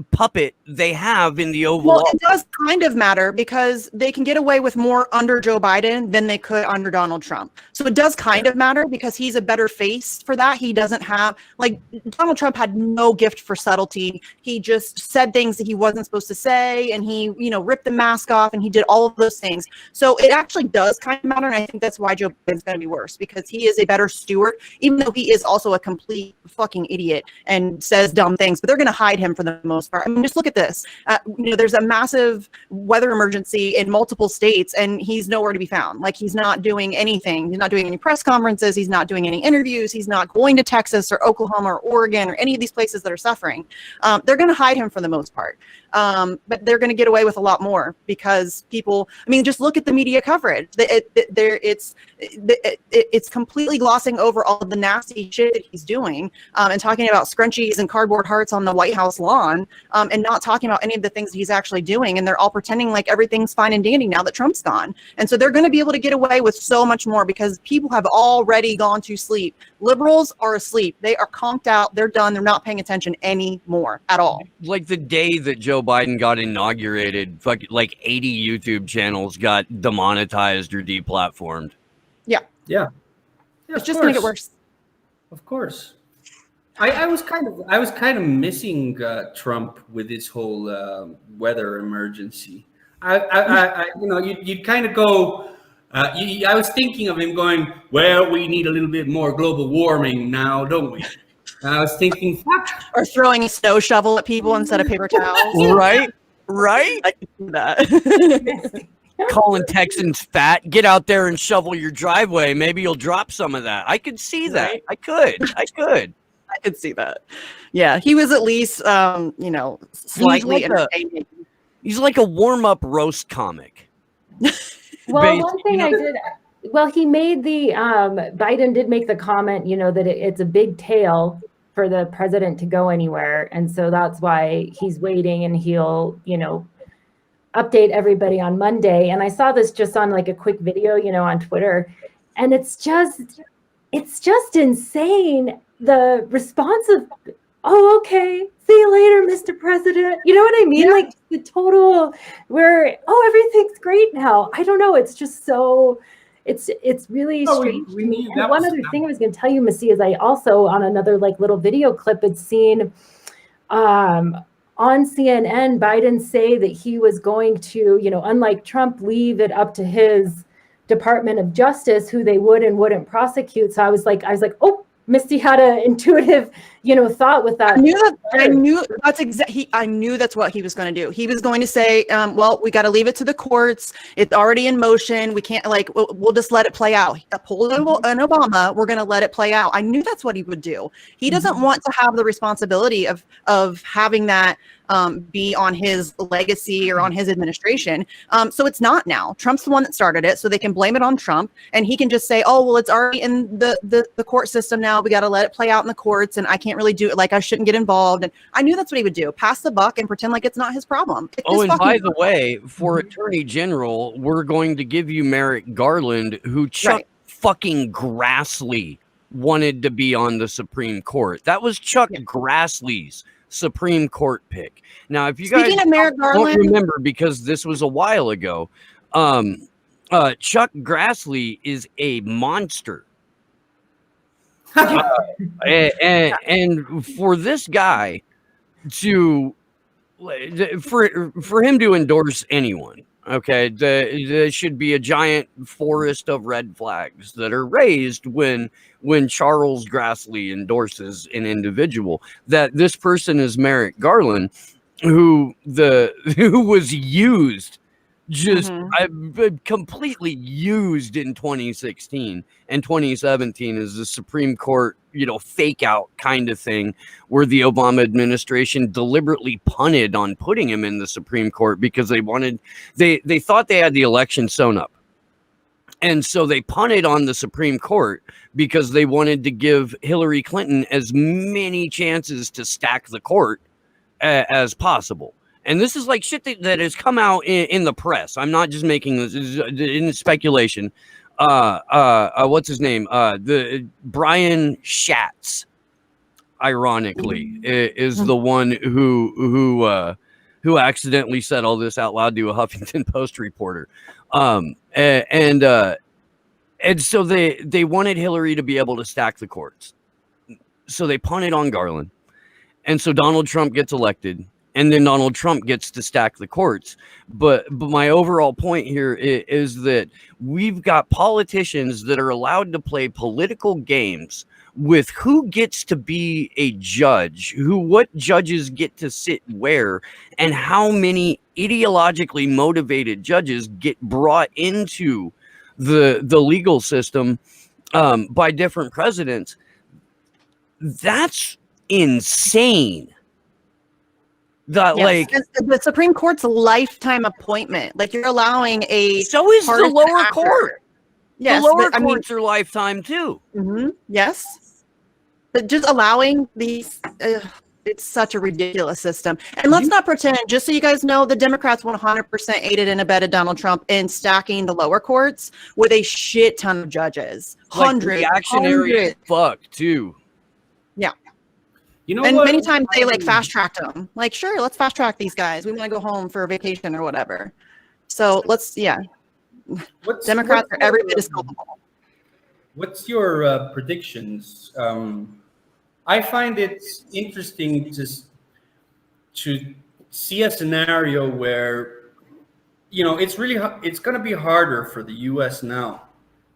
puppet they have in the Oval Office. Well, it does kind of matter because they can get away with more under Joe Biden than they could under Donald Trump. So it does kind of matter because he's a better face for that. He doesn't have, like, Donald Trump had no gift for subtlety. He just said things that he wasn't supposed to say, and he, ripped the mask off, and he did all of those things. So it actually does kind of matter, and I think that's why Joe Biden's going to be worse, because he is a better steward, even though he is also a complete fucking idiot and says dumb things, but they're going to hide him for the most most part. I mean, just look at this. There's a massive weather emergency in multiple states, and he's nowhere to be found. Like, he's not doing anything. He's not doing any press conferences. He's not doing any interviews. He's not going to Texas or Oklahoma or Oregon or any of these places that are suffering. They're going to hide him for the most part. But they're going to get away with a lot more because people, I mean, just look at the media coverage. It's completely glossing over all of the nasty shit that he's doing, and talking about scrunchies and cardboard hearts on the White House lawn, and not talking about any of the things that he's actually doing. And they're all pretending like everything's fine and dandy now that Trump's gone. And so they're going to be able to get away with so much more because people have already gone to sleep. Liberals are asleep. They are conked out. They're done. They're not paying attention anymore at all. Like the day that Joe Biden got inaugurated, like 80 YouTube channels got demonetized or deplatformed. Yeah, It's just going to get worse. Of course. I was kind of missing Trump with this whole weather emergency. You'd kind of go. I was thinking of him going, well, we need a little bit more global warming now, don't we? And I was thinking, fuck. Or throwing a snow shovel at people instead of paper towels. Right? I can see that. Calling Texans fat. Get out there and shovel your driveway. Maybe you'll drop some of that. I could see that. Right? I could. I could see that. Yeah, he was at least, slightly entertaining. He's like a warm-up roast comic. Well, one thing I did, he made Biden did make the comment, that it's a big tail for the president to go anywhere. And so that's why he's waiting, and he'll, update everybody on Monday. And I saw this just on like a quick video, on Twitter, and it's just insane. The response of, oh, okay, see you later, Mr. President. You know what I mean? Yeah. Like the total where, oh, everything's great now. I don't know. It's just so, it's really strange to me. And one other thing I was going to tell you, Missy, is I also, on another like little video clip, had seen on CNN, Biden say that he was going to, unlike Trump, leave it up to his Department of Justice who they would and wouldn't prosecute. So I was like, oh, Misty had an intuitive, thought with that. I knew that's what he was going to do. He was going to say, well, we got to leave it to the courts. It's already in motion. We can't we'll just let it play out. Pull an Obama. We're going to let it play out. I knew that's what he would do. He doesn't want to have the responsibility of having that be on his legacy or on his administration. So it's not now. Trump's the one that started it, so they can blame it on Trump, and he can just say, oh, well, it's already in the court system now. We got to let it play out in the courts, and I can't really do it. Like, I shouldn't get involved. And I knew that's what he would do. Pass the buck and pretend like it's not his problem. And by the way, for Attorney General, we're going to give you Merrick Garland, who Chuck fucking Grassley wanted to be on the Supreme Court. That was Chuck Grassley's Supreme Court pick. Now, if you guys don't remember, because this was a while ago, Chuck Grassley is a monster. And for this guy for him to endorse anyone, okay, there should be a giant forest of red flags that are raised when Charles Grassley endorses an individual. That this person is Merrick Garland, who was used, completely used in 2016 and 2017 as the Supreme Court, fake out kind of thing, where the Obama administration deliberately punted on putting him in the Supreme Court because they thought they had the election sewn up. And so they punted on the Supreme Court because they wanted to give Hillary Clinton as many chances to stack the court as possible. And this is like shit that has come out in the press. I'm not just making this in speculation. What's his name? The Brian Schatz, ironically, is the one who accidentally said all this out loud to a Huffington Post reporter. And so they wanted Hillary to be able to stack the courts. So they punted on Garland. And so Donald Trump gets elected. And then Donald Trump gets to stack the courts. But my overall point here is that we've got politicians that are allowed to play political games with who gets to be a judge, what judges get to sit where, and how many ideologically motivated judges get brought into the legal system by different presidents. That's insane. That Yes, and the Supreme Court's lifetime appointment. Like you're allowing a so is the partisan lower actor. court. Yes, the lower but, I mean, courts are lifetime too. yes, but just allowing these, it's such a ridiculous system. And let's not pretend, just so you guys know, the Democrats 100% aided and abetted Donald Trump in stacking the lower courts with a shit ton of judges. Hundreds. Reactionary fuck too. Yeah. You know And what? many times they like fast tracked them. Like, sure, let's fast track these guys. We want to go home for a vacation or whatever. So Democrats are every bit as culpable. What's your predictions? I find it interesting to see a scenario where, it's going to be harder for the U.S. now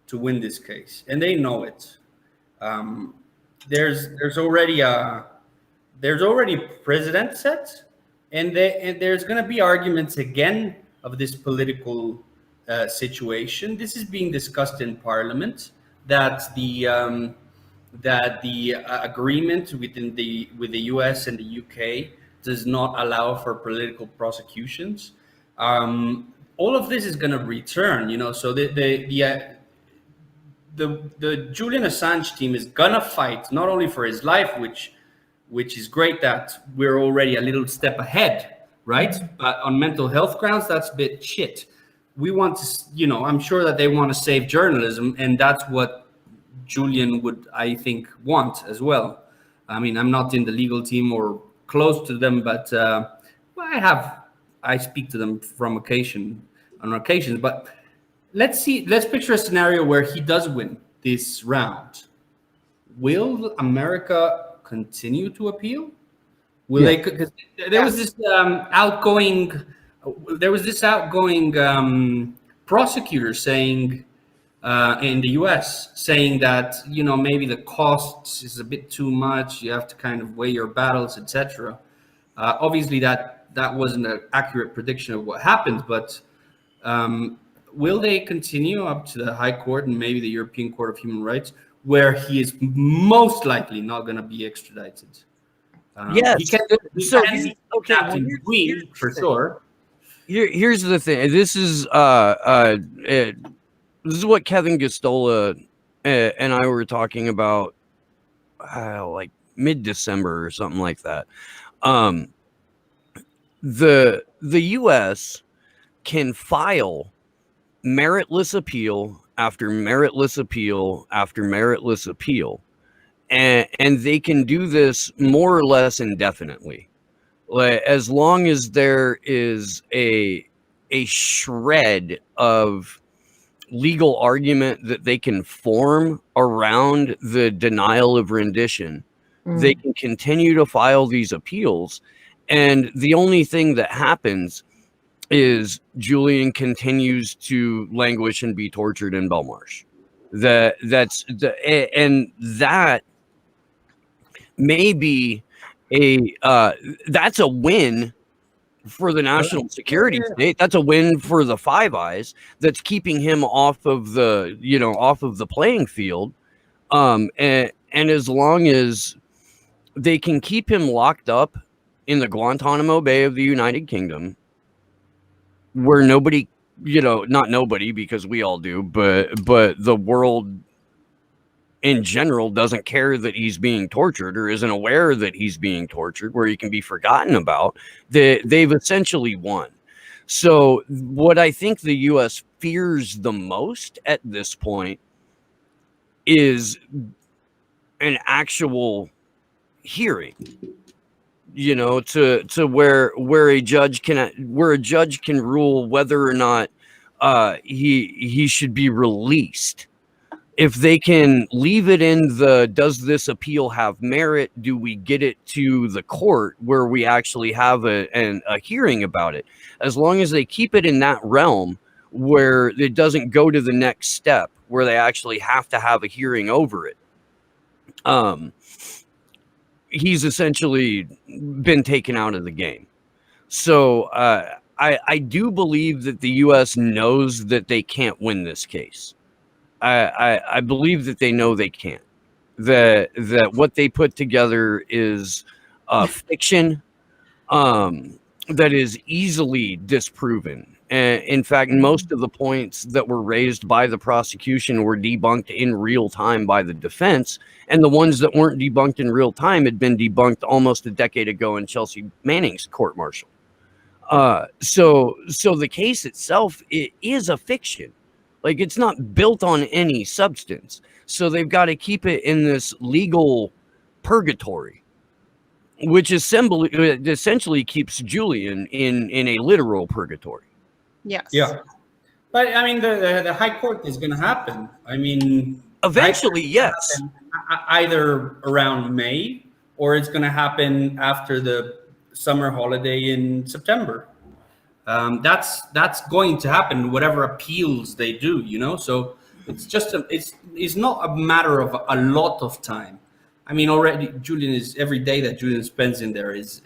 to win this case, and they know it. There's already precedent set, and there's going to be arguments again of this political situation. This is being discussed in Parliament, that the agreement with the US and the UK does not allow for political prosecutions. All of this is going to return, so the Julian Assange team is gonna fight not only for his life, which is great that we're already a little step ahead, right? But on mental health grounds, that's a bit shit. We want to, I'm sure that they want to save journalism, and that's what Julian would, I think, want as well. I mean, I'm not in the legal team or close to them, but I speak to them on occasions. But let's picture a scenario where he does win this round. Will America continue to appeal? Will they? Because there was this outgoing prosecutor saying in the U.S. saying that maybe the cost is a bit too much. You have to kind of weigh your battles, etc. Obviously, that wasn't an accurate prediction of what happens, but will they continue up to the High Court and maybe the European Court of Human Rights, where he is most likely not going to be extradited? Yes. He can be Captain Queen for sure. Here's the thing. This is what Kevin Gostola and I were talking about like mid-December or something like that. The U.S. can file meritless appeal after meritless appeal after meritless appeal, and they can do this more or less indefinitely, as long as there is a shred of legal argument that they can form around the denial of rendition. They can continue to file these appeals, and the only thing that happens is Julian continues to languish and be tortured in Belmarsh. That may be that's a win for the national security state. That's a win for the Five Eyes. That's keeping him off of the playing field. And as long as they can keep him locked up in the Guantanamo Bay of the United Kingdom, where nobody, not nobody, because we all do, but the world in general doesn't care that he's being tortured or isn't aware that he's being tortured, where he can be forgotten about, they've essentially won. So what I think the U.S. fears the most at this point is an actual hearing, to where a judge can rule whether or not he should be released. If they can leave it in the, does this appeal have merit? Do we get it to the court where we actually have a hearing about it? As long as they keep it in that realm where it doesn't go to the next step, where they actually have to have a hearing over it, he's essentially been taken out of the game. So I do believe that the U.S. knows that they can't win this case. I believe that they know they can't. That what they put together is fiction that is easily disproven. And in fact, most of the points that were raised by the prosecution were debunked in real time by the defense, and the ones that weren't debunked in real time had been debunked almost a decade ago in Chelsea Manning's court-martial. So the case itself, it is a fiction. Like, it's not built on any substance. So they've got to keep it in this legal purgatory, which essentially keeps Julian in a literal purgatory. Yes. Yeah. But I mean, the High Court is going to happen. I mean, Eventually, yes. Either around May, or it's going to happen after the summer holiday in September. That's going to happen, whatever appeals they do, you know. So it's just it's not a matter of a lot of time. I mean, already every day that Julian spends in there is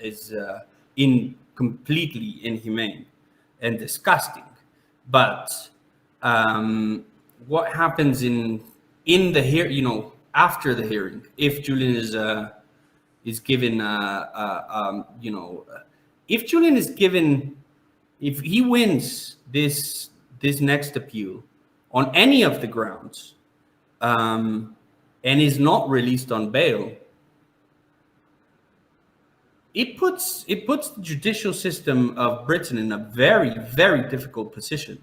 completely inhumane and disgusting. But what happens in the hearing, you know, after the hearing, if Julian is given you know, if Julian is given, if he wins this next appeal on any of the grounds, and is not released on bail, it puts the judicial system of Britain in a very, very difficult position.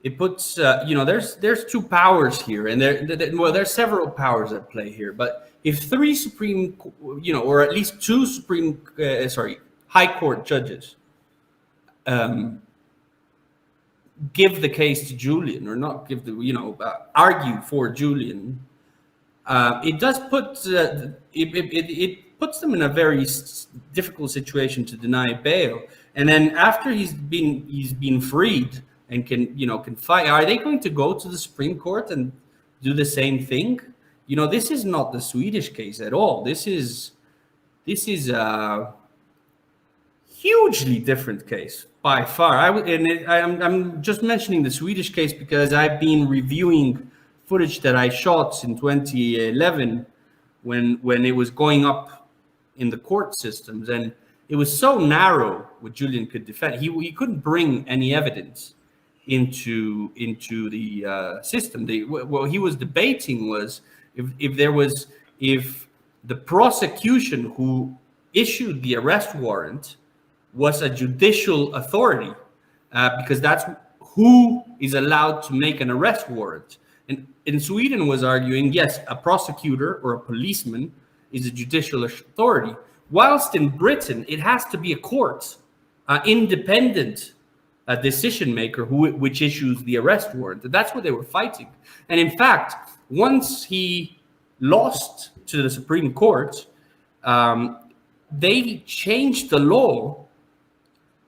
It puts you know, there's two powers here, and there's several powers at play here. But if three Supreme, you know, or at least two High Court judges give the case to Julian, or not give the, you know, argue for Julian, it does put it puts them in a very difficult situation to deny bail. And then after he's been freed and can fight, are they going to go to the Supreme Court and do the same thing? You know, this is not the Swedish case at all. This is a hugely different case by far. I'm just mentioning the Swedish case because I've been reviewing footage that I shot in 2011 when it was going up in the court systems, and it was so narrow what Julian could defend. He couldn't bring any evidence into the system. What he was debating was if the prosecution who issued the arrest warrant was a judicial authority, because that's who is allowed to make an arrest warrant. And in Sweden was arguing, yes, a prosecutor or a policeman is a judicial authority, whilst in Britain it has to be a court, independent decision maker which issues the arrest warrant. And that's what they were fighting. And in fact, once he lost to the Supreme Court, they changed the law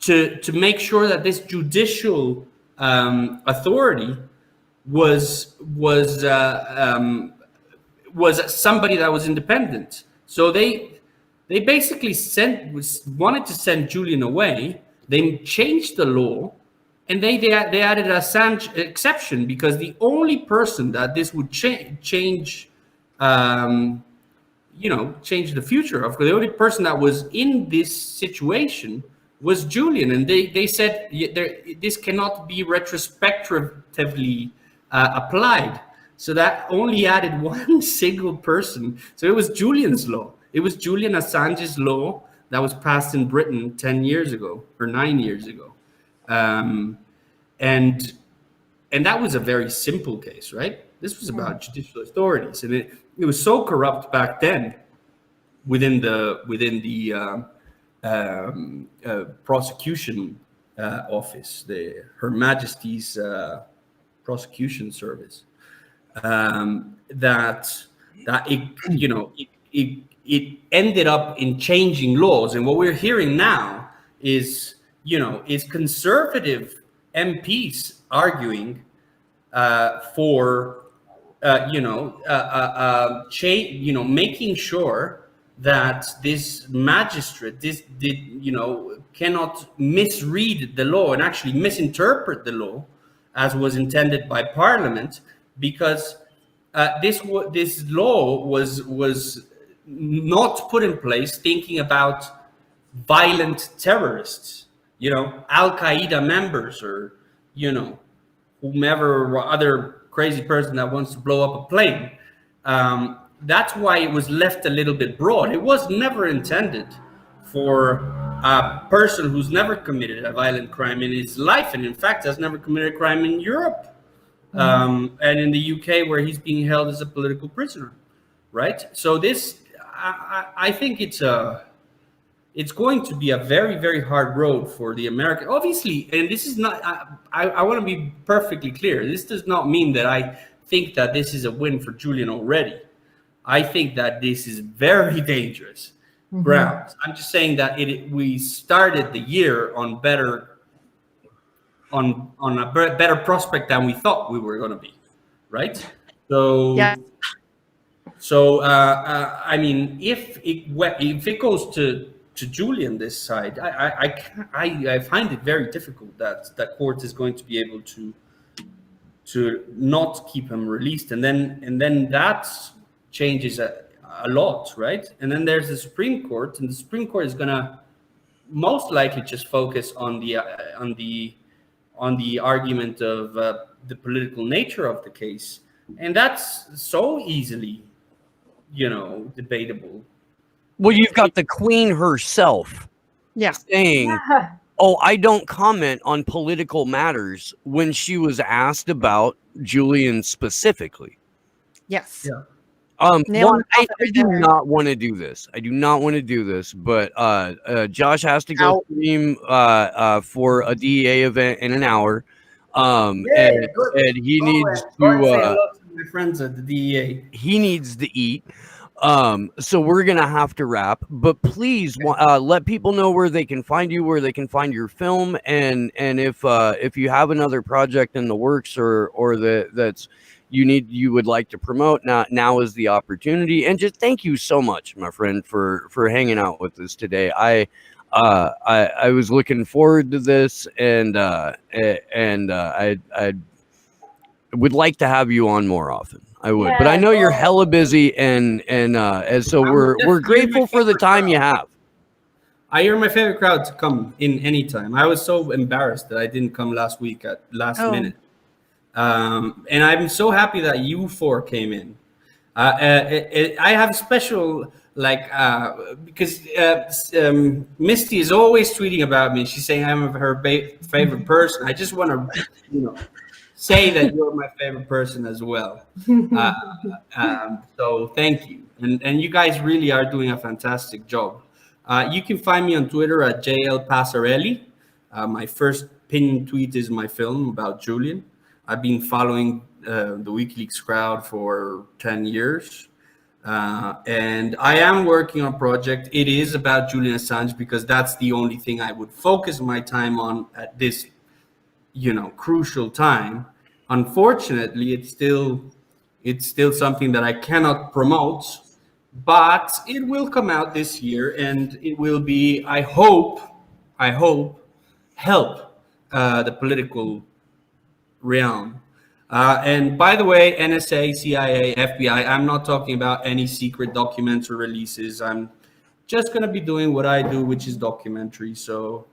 to make sure that this judicial authority was somebody that was independent. So they basically wanted to send Julian away. They changed the law, and they added an Assange exception, because the only person that this would change the future of, the only person that was in this situation was Julian. And they said this cannot be retrospectively applied. So that only added one single person. So it was Julian's law. It was Julian Assange's law that was passed in Britain 10 years ago or 9 years ago. And that was a very simple case, right? This was about judicial authorities. And it was so corrupt back then within the prosecution office, Her Majesty's prosecution service, that it ended up in changing laws. And what we're hearing now is conservative MPs arguing for making sure that this magistrate, cannot misread the law and actually misinterpret the law as was intended by Parliament, because this law was not put in place thinking about violent terrorists, Al Qaeda members, or whomever other crazy person that wants to blow up a plane. That's why it was left a little bit broad. It was never intended for a person who's never committed a violent crime in his life, and in fact has never committed a crime in Europe, and in the UK, where he's being held as a political prisoner, right? So this, I think it's going to be a very, very hard road for the American, obviously. And this is not, I want to be perfectly clear. This does not mean that I think that this is a win for Julian already. I think that this is very dangerous grounds. I'm just saying that we started the year on a better prospect than we thought we were going to be, right? So, Yeah. So I mean, if it goes to Julian this side, I find it very difficult that court is going to be able to not keep him released, and then that changes a lot, right? And then there's the Supreme Court, and the Supreme Court is gonna most likely just focus on the argument of the political nature of the case, and that's so easily, debatable. Well, you've got the Queen herself saying, "Oh, I don't comment on political matters," when she was asked about Julian specifically. Yes. Yeah. One, I do not want to do this. I do not want to do this, but Josh has to go stream for a DEA event in an hour, and he needs to. My friends at the DEA. He needs to eat. So we're gonna have to wrap. But please let people know where they can find you, where they can find your film, and if you have another project in the works or that's you would like to promote, now is the opportunity. And just thank you so much, my friend, for hanging out with us today. I was looking forward to this, and I would like to have you on more often. I would, but I know you're hella busy, and so we're grateful for the time you have. You're my favorite crowd to come in anytime. I was so embarrassed that I didn't come last week at last minute. And I'm so happy that you four came in. I have special, because Misty is always tweeting about me. She's saying I'm her favorite person. I just want to, say that you're my favorite person as well. So thank you. And you guys really are doing a fantastic job. You can find me on Twitter at JL Passarelli. My first pinned tweet is my film about Julian. I've been following the WikiLeaks crowd for 10 years. And I am working on a project. It is about Julian Assange, because that's the only thing I would focus my time on at this, crucial time. Unfortunately, it's still something that I cannot promote, but it will come out this year, and it will be, I hope, help the political realm. And by the way, NSA, CIA, FBI, I'm not talking about any secret documents or releases. I'm just going to be doing what I do, which is documentary. So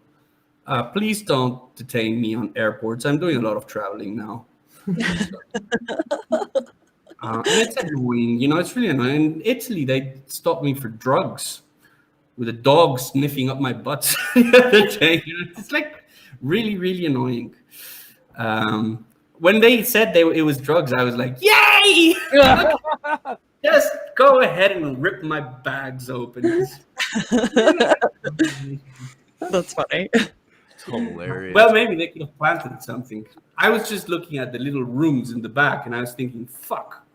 please don't detain me on airports. I'm doing a lot of traveling now. And it's annoying, it's really annoying. In Italy, they stopped me for drugs with a dog sniffing up my butt the other day. It's like really, really annoying. When they said it was drugs, I was like, yay! Just go ahead and rip my bags open. That's funny. It's hilarious. Well, maybe they could have planted something. I was just looking at the little rooms in the back, and I was thinking, fuck,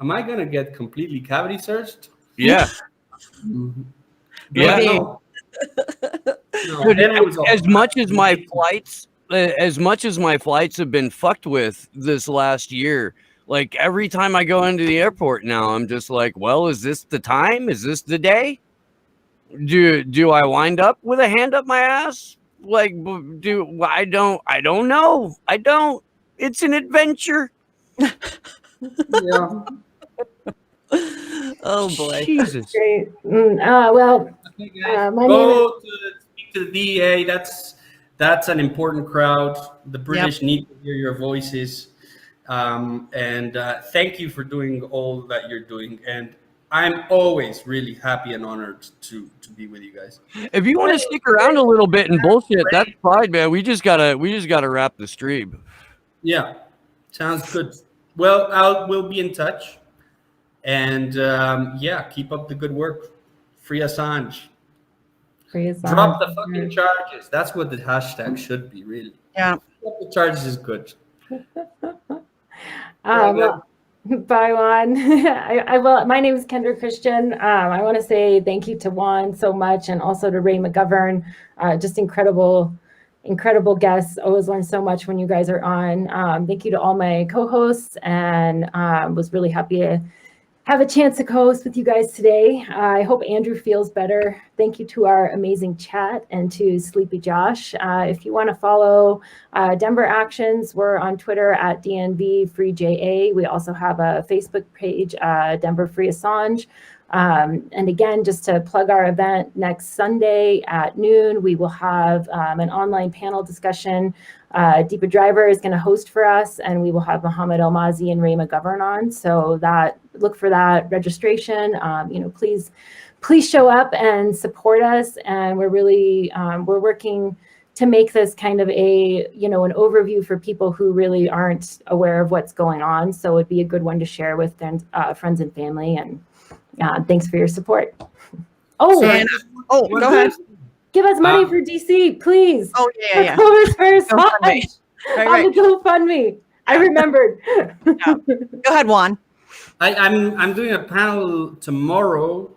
am I going to get completely cavity searched? Yeah. Yeah. No. As much as my flights have been fucked with this last year, Like every time I go into the airport now, I'm just like, well, is this the time? Is this the day? Do I wind up with a hand up my ass? Like, I don't know. I don't. It's an adventure. Yeah. Oh boy. Jesus. Great. Well, Okay, guys, my name go to speak to the DEA. That's an important crowd. The British need to hear your voices. And thank you for doing all that you're doing. And I'm always really happy and honored to be with you guys. If you want to stick around a little bit and bullshit, that's fine, man. We just gotta wrap the stream. Yeah, sounds good. Well, we'll be in touch. And yeah, keep up the good work. Free Assange. Free Assange. Drop the fucking charges. That's what the hashtag should be, really. Yeah. Drop the charges is good. Well, bye, Juan. I will. My name is Kendra Christian. I want to say thank you to Juan so much, and also to Ray McGovern. Just incredible guests. Always learn so much when you guys are on. Thank you to all my co-hosts, and was really happy to have a chance to co-host with you guys today. I hope Andrew feels better. Thank you to our amazing chat and to Sleepy Josh. If you want to follow Denver Actions, we're on Twitter at DNVFreeJA. We also have a Facebook page, Denver Free Assange. And again, just to plug our event next Sunday at noon, we will have an online panel discussion. Deepa Driver is going to host for us, and we will have Mohammed Almazi and Ray McGovern on. So look for that registration. Please show up and support us. And we're really we're working to make this kind of an overview for people who really aren't aware of what's going on. So it'd be a good one to share with friends and family. And thanks for your support. Go ahead. Give us money for DC, please. Oh yeah. First GoFundMe. Right. on the GoFundMe. I remembered. Yeah. Go ahead, Juan. I'm doing a panel tomorrow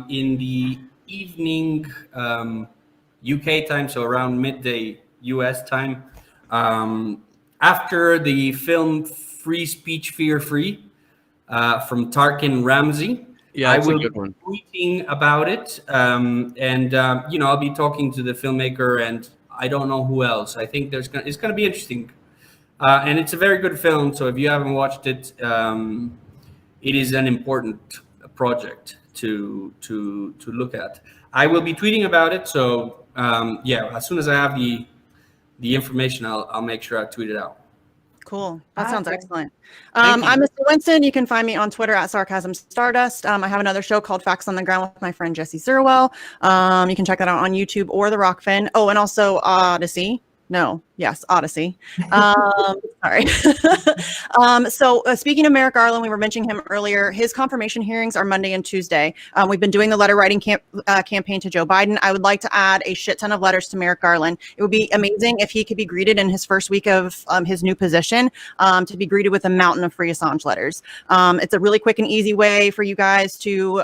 in the evening UK time, so around midday US time, after the film Free Speech, Fear Free from Tarkin Ramsey. Yeah, I will a good one. be tweeting about it, and I'll be talking to the filmmaker, and I don't know who else. I think it's going to be interesting, and it's a very good film. So if you haven't watched it, it is an important project to look at. I will be tweeting about it. So as soon as I have the information, I'll make sure I tweet it out. Cool. That sounds excellent. Thank you. I'm Mr. Winston. You can find me on Twitter at Sarcasm Stardust. I have another show called Facts on the Ground with my friend Jesse Sirwell. You can check that out on YouTube or the Rockfin. Oh, and also Odyssey. Odyssey. Sorry. So speaking of Merrick Garland, we were mentioning him earlier. His confirmation hearings are Monday and Tuesday. We've been doing the letter writing campaign to Joe Biden. I would like to add a shit ton of letters to Merrick Garland. It would be amazing if he could be greeted in his first week of his new position, to be greeted with a mountain of free Assange letters. It's a really quick and easy way for you guys to,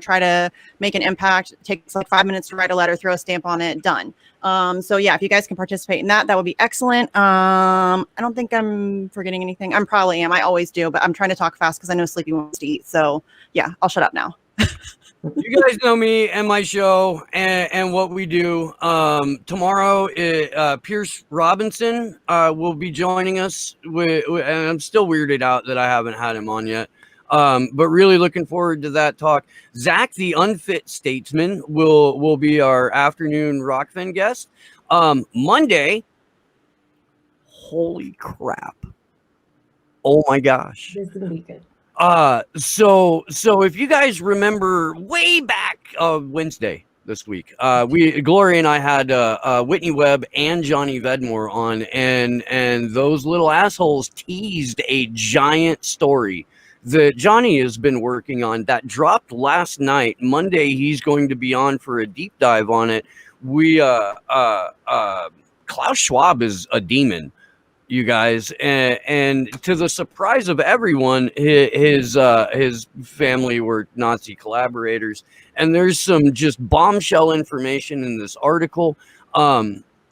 try to make an impact. It takes like 5 minutes to write a letter, throw a stamp on it, done. So yeah, if you guys can participate in that would be excellent. I don't think I'm forgetting anything. I probably am. I always do, but I'm trying to talk fast because I know Sleepy wants to eat. So yeah, I'll shut up now. You guys know me and my show and what we do. Tomorrow, Pierce Robinson will be joining us. And I'm still weirded out that I haven't had him on yet. But really looking forward to that talk. Zach, the unfit statesman, will be our afternoon Rockfin guest. Monday, holy crap. Oh my gosh. This is gonna be good. So if you guys remember way back Wednesday this week, Gloria and I had Whitney Webb and Johnny Vedmore on, and those little assholes teased a giant story that Johnny has been working on that dropped last night. Monday, he's going to be on for a deep dive on it. Klaus Schwab is a demon, you guys, and to the surprise of everyone, his family were Nazi collaborators, and there's some just bombshell information in this article.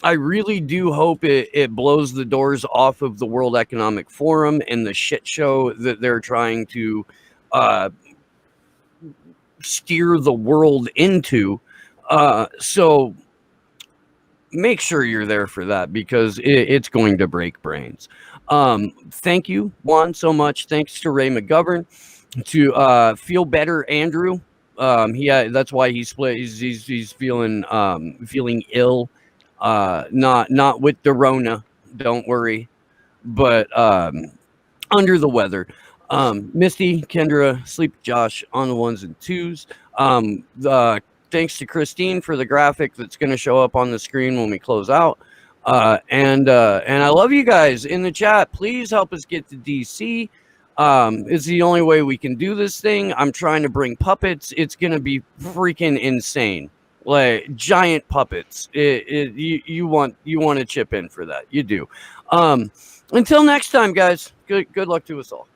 I really do hope it blows the doors off of the World Economic Forum and the shit show that they're trying to steer the world into. So make sure you're there for that, because it's going to break brains. Thank you, Juan, so much. Thanks to Ray McGovern. To feel better, Andrew. That's why he split. He's feeling ill. Not with the Rona, don't worry, but under the weather. Misty, Kendra, Sleep Josh on the 1s and 2s. Thanks to Christine for the graphic that's going to show up on the screen when we close out. And I love you guys in the chat. Please help us get to DC. It's the only way we can do this thing. I'm trying to bring puppets. It's going to be freaking insane. Like giant puppets. You want to chip in for that. You do. Until next time, guys. Good luck to us all.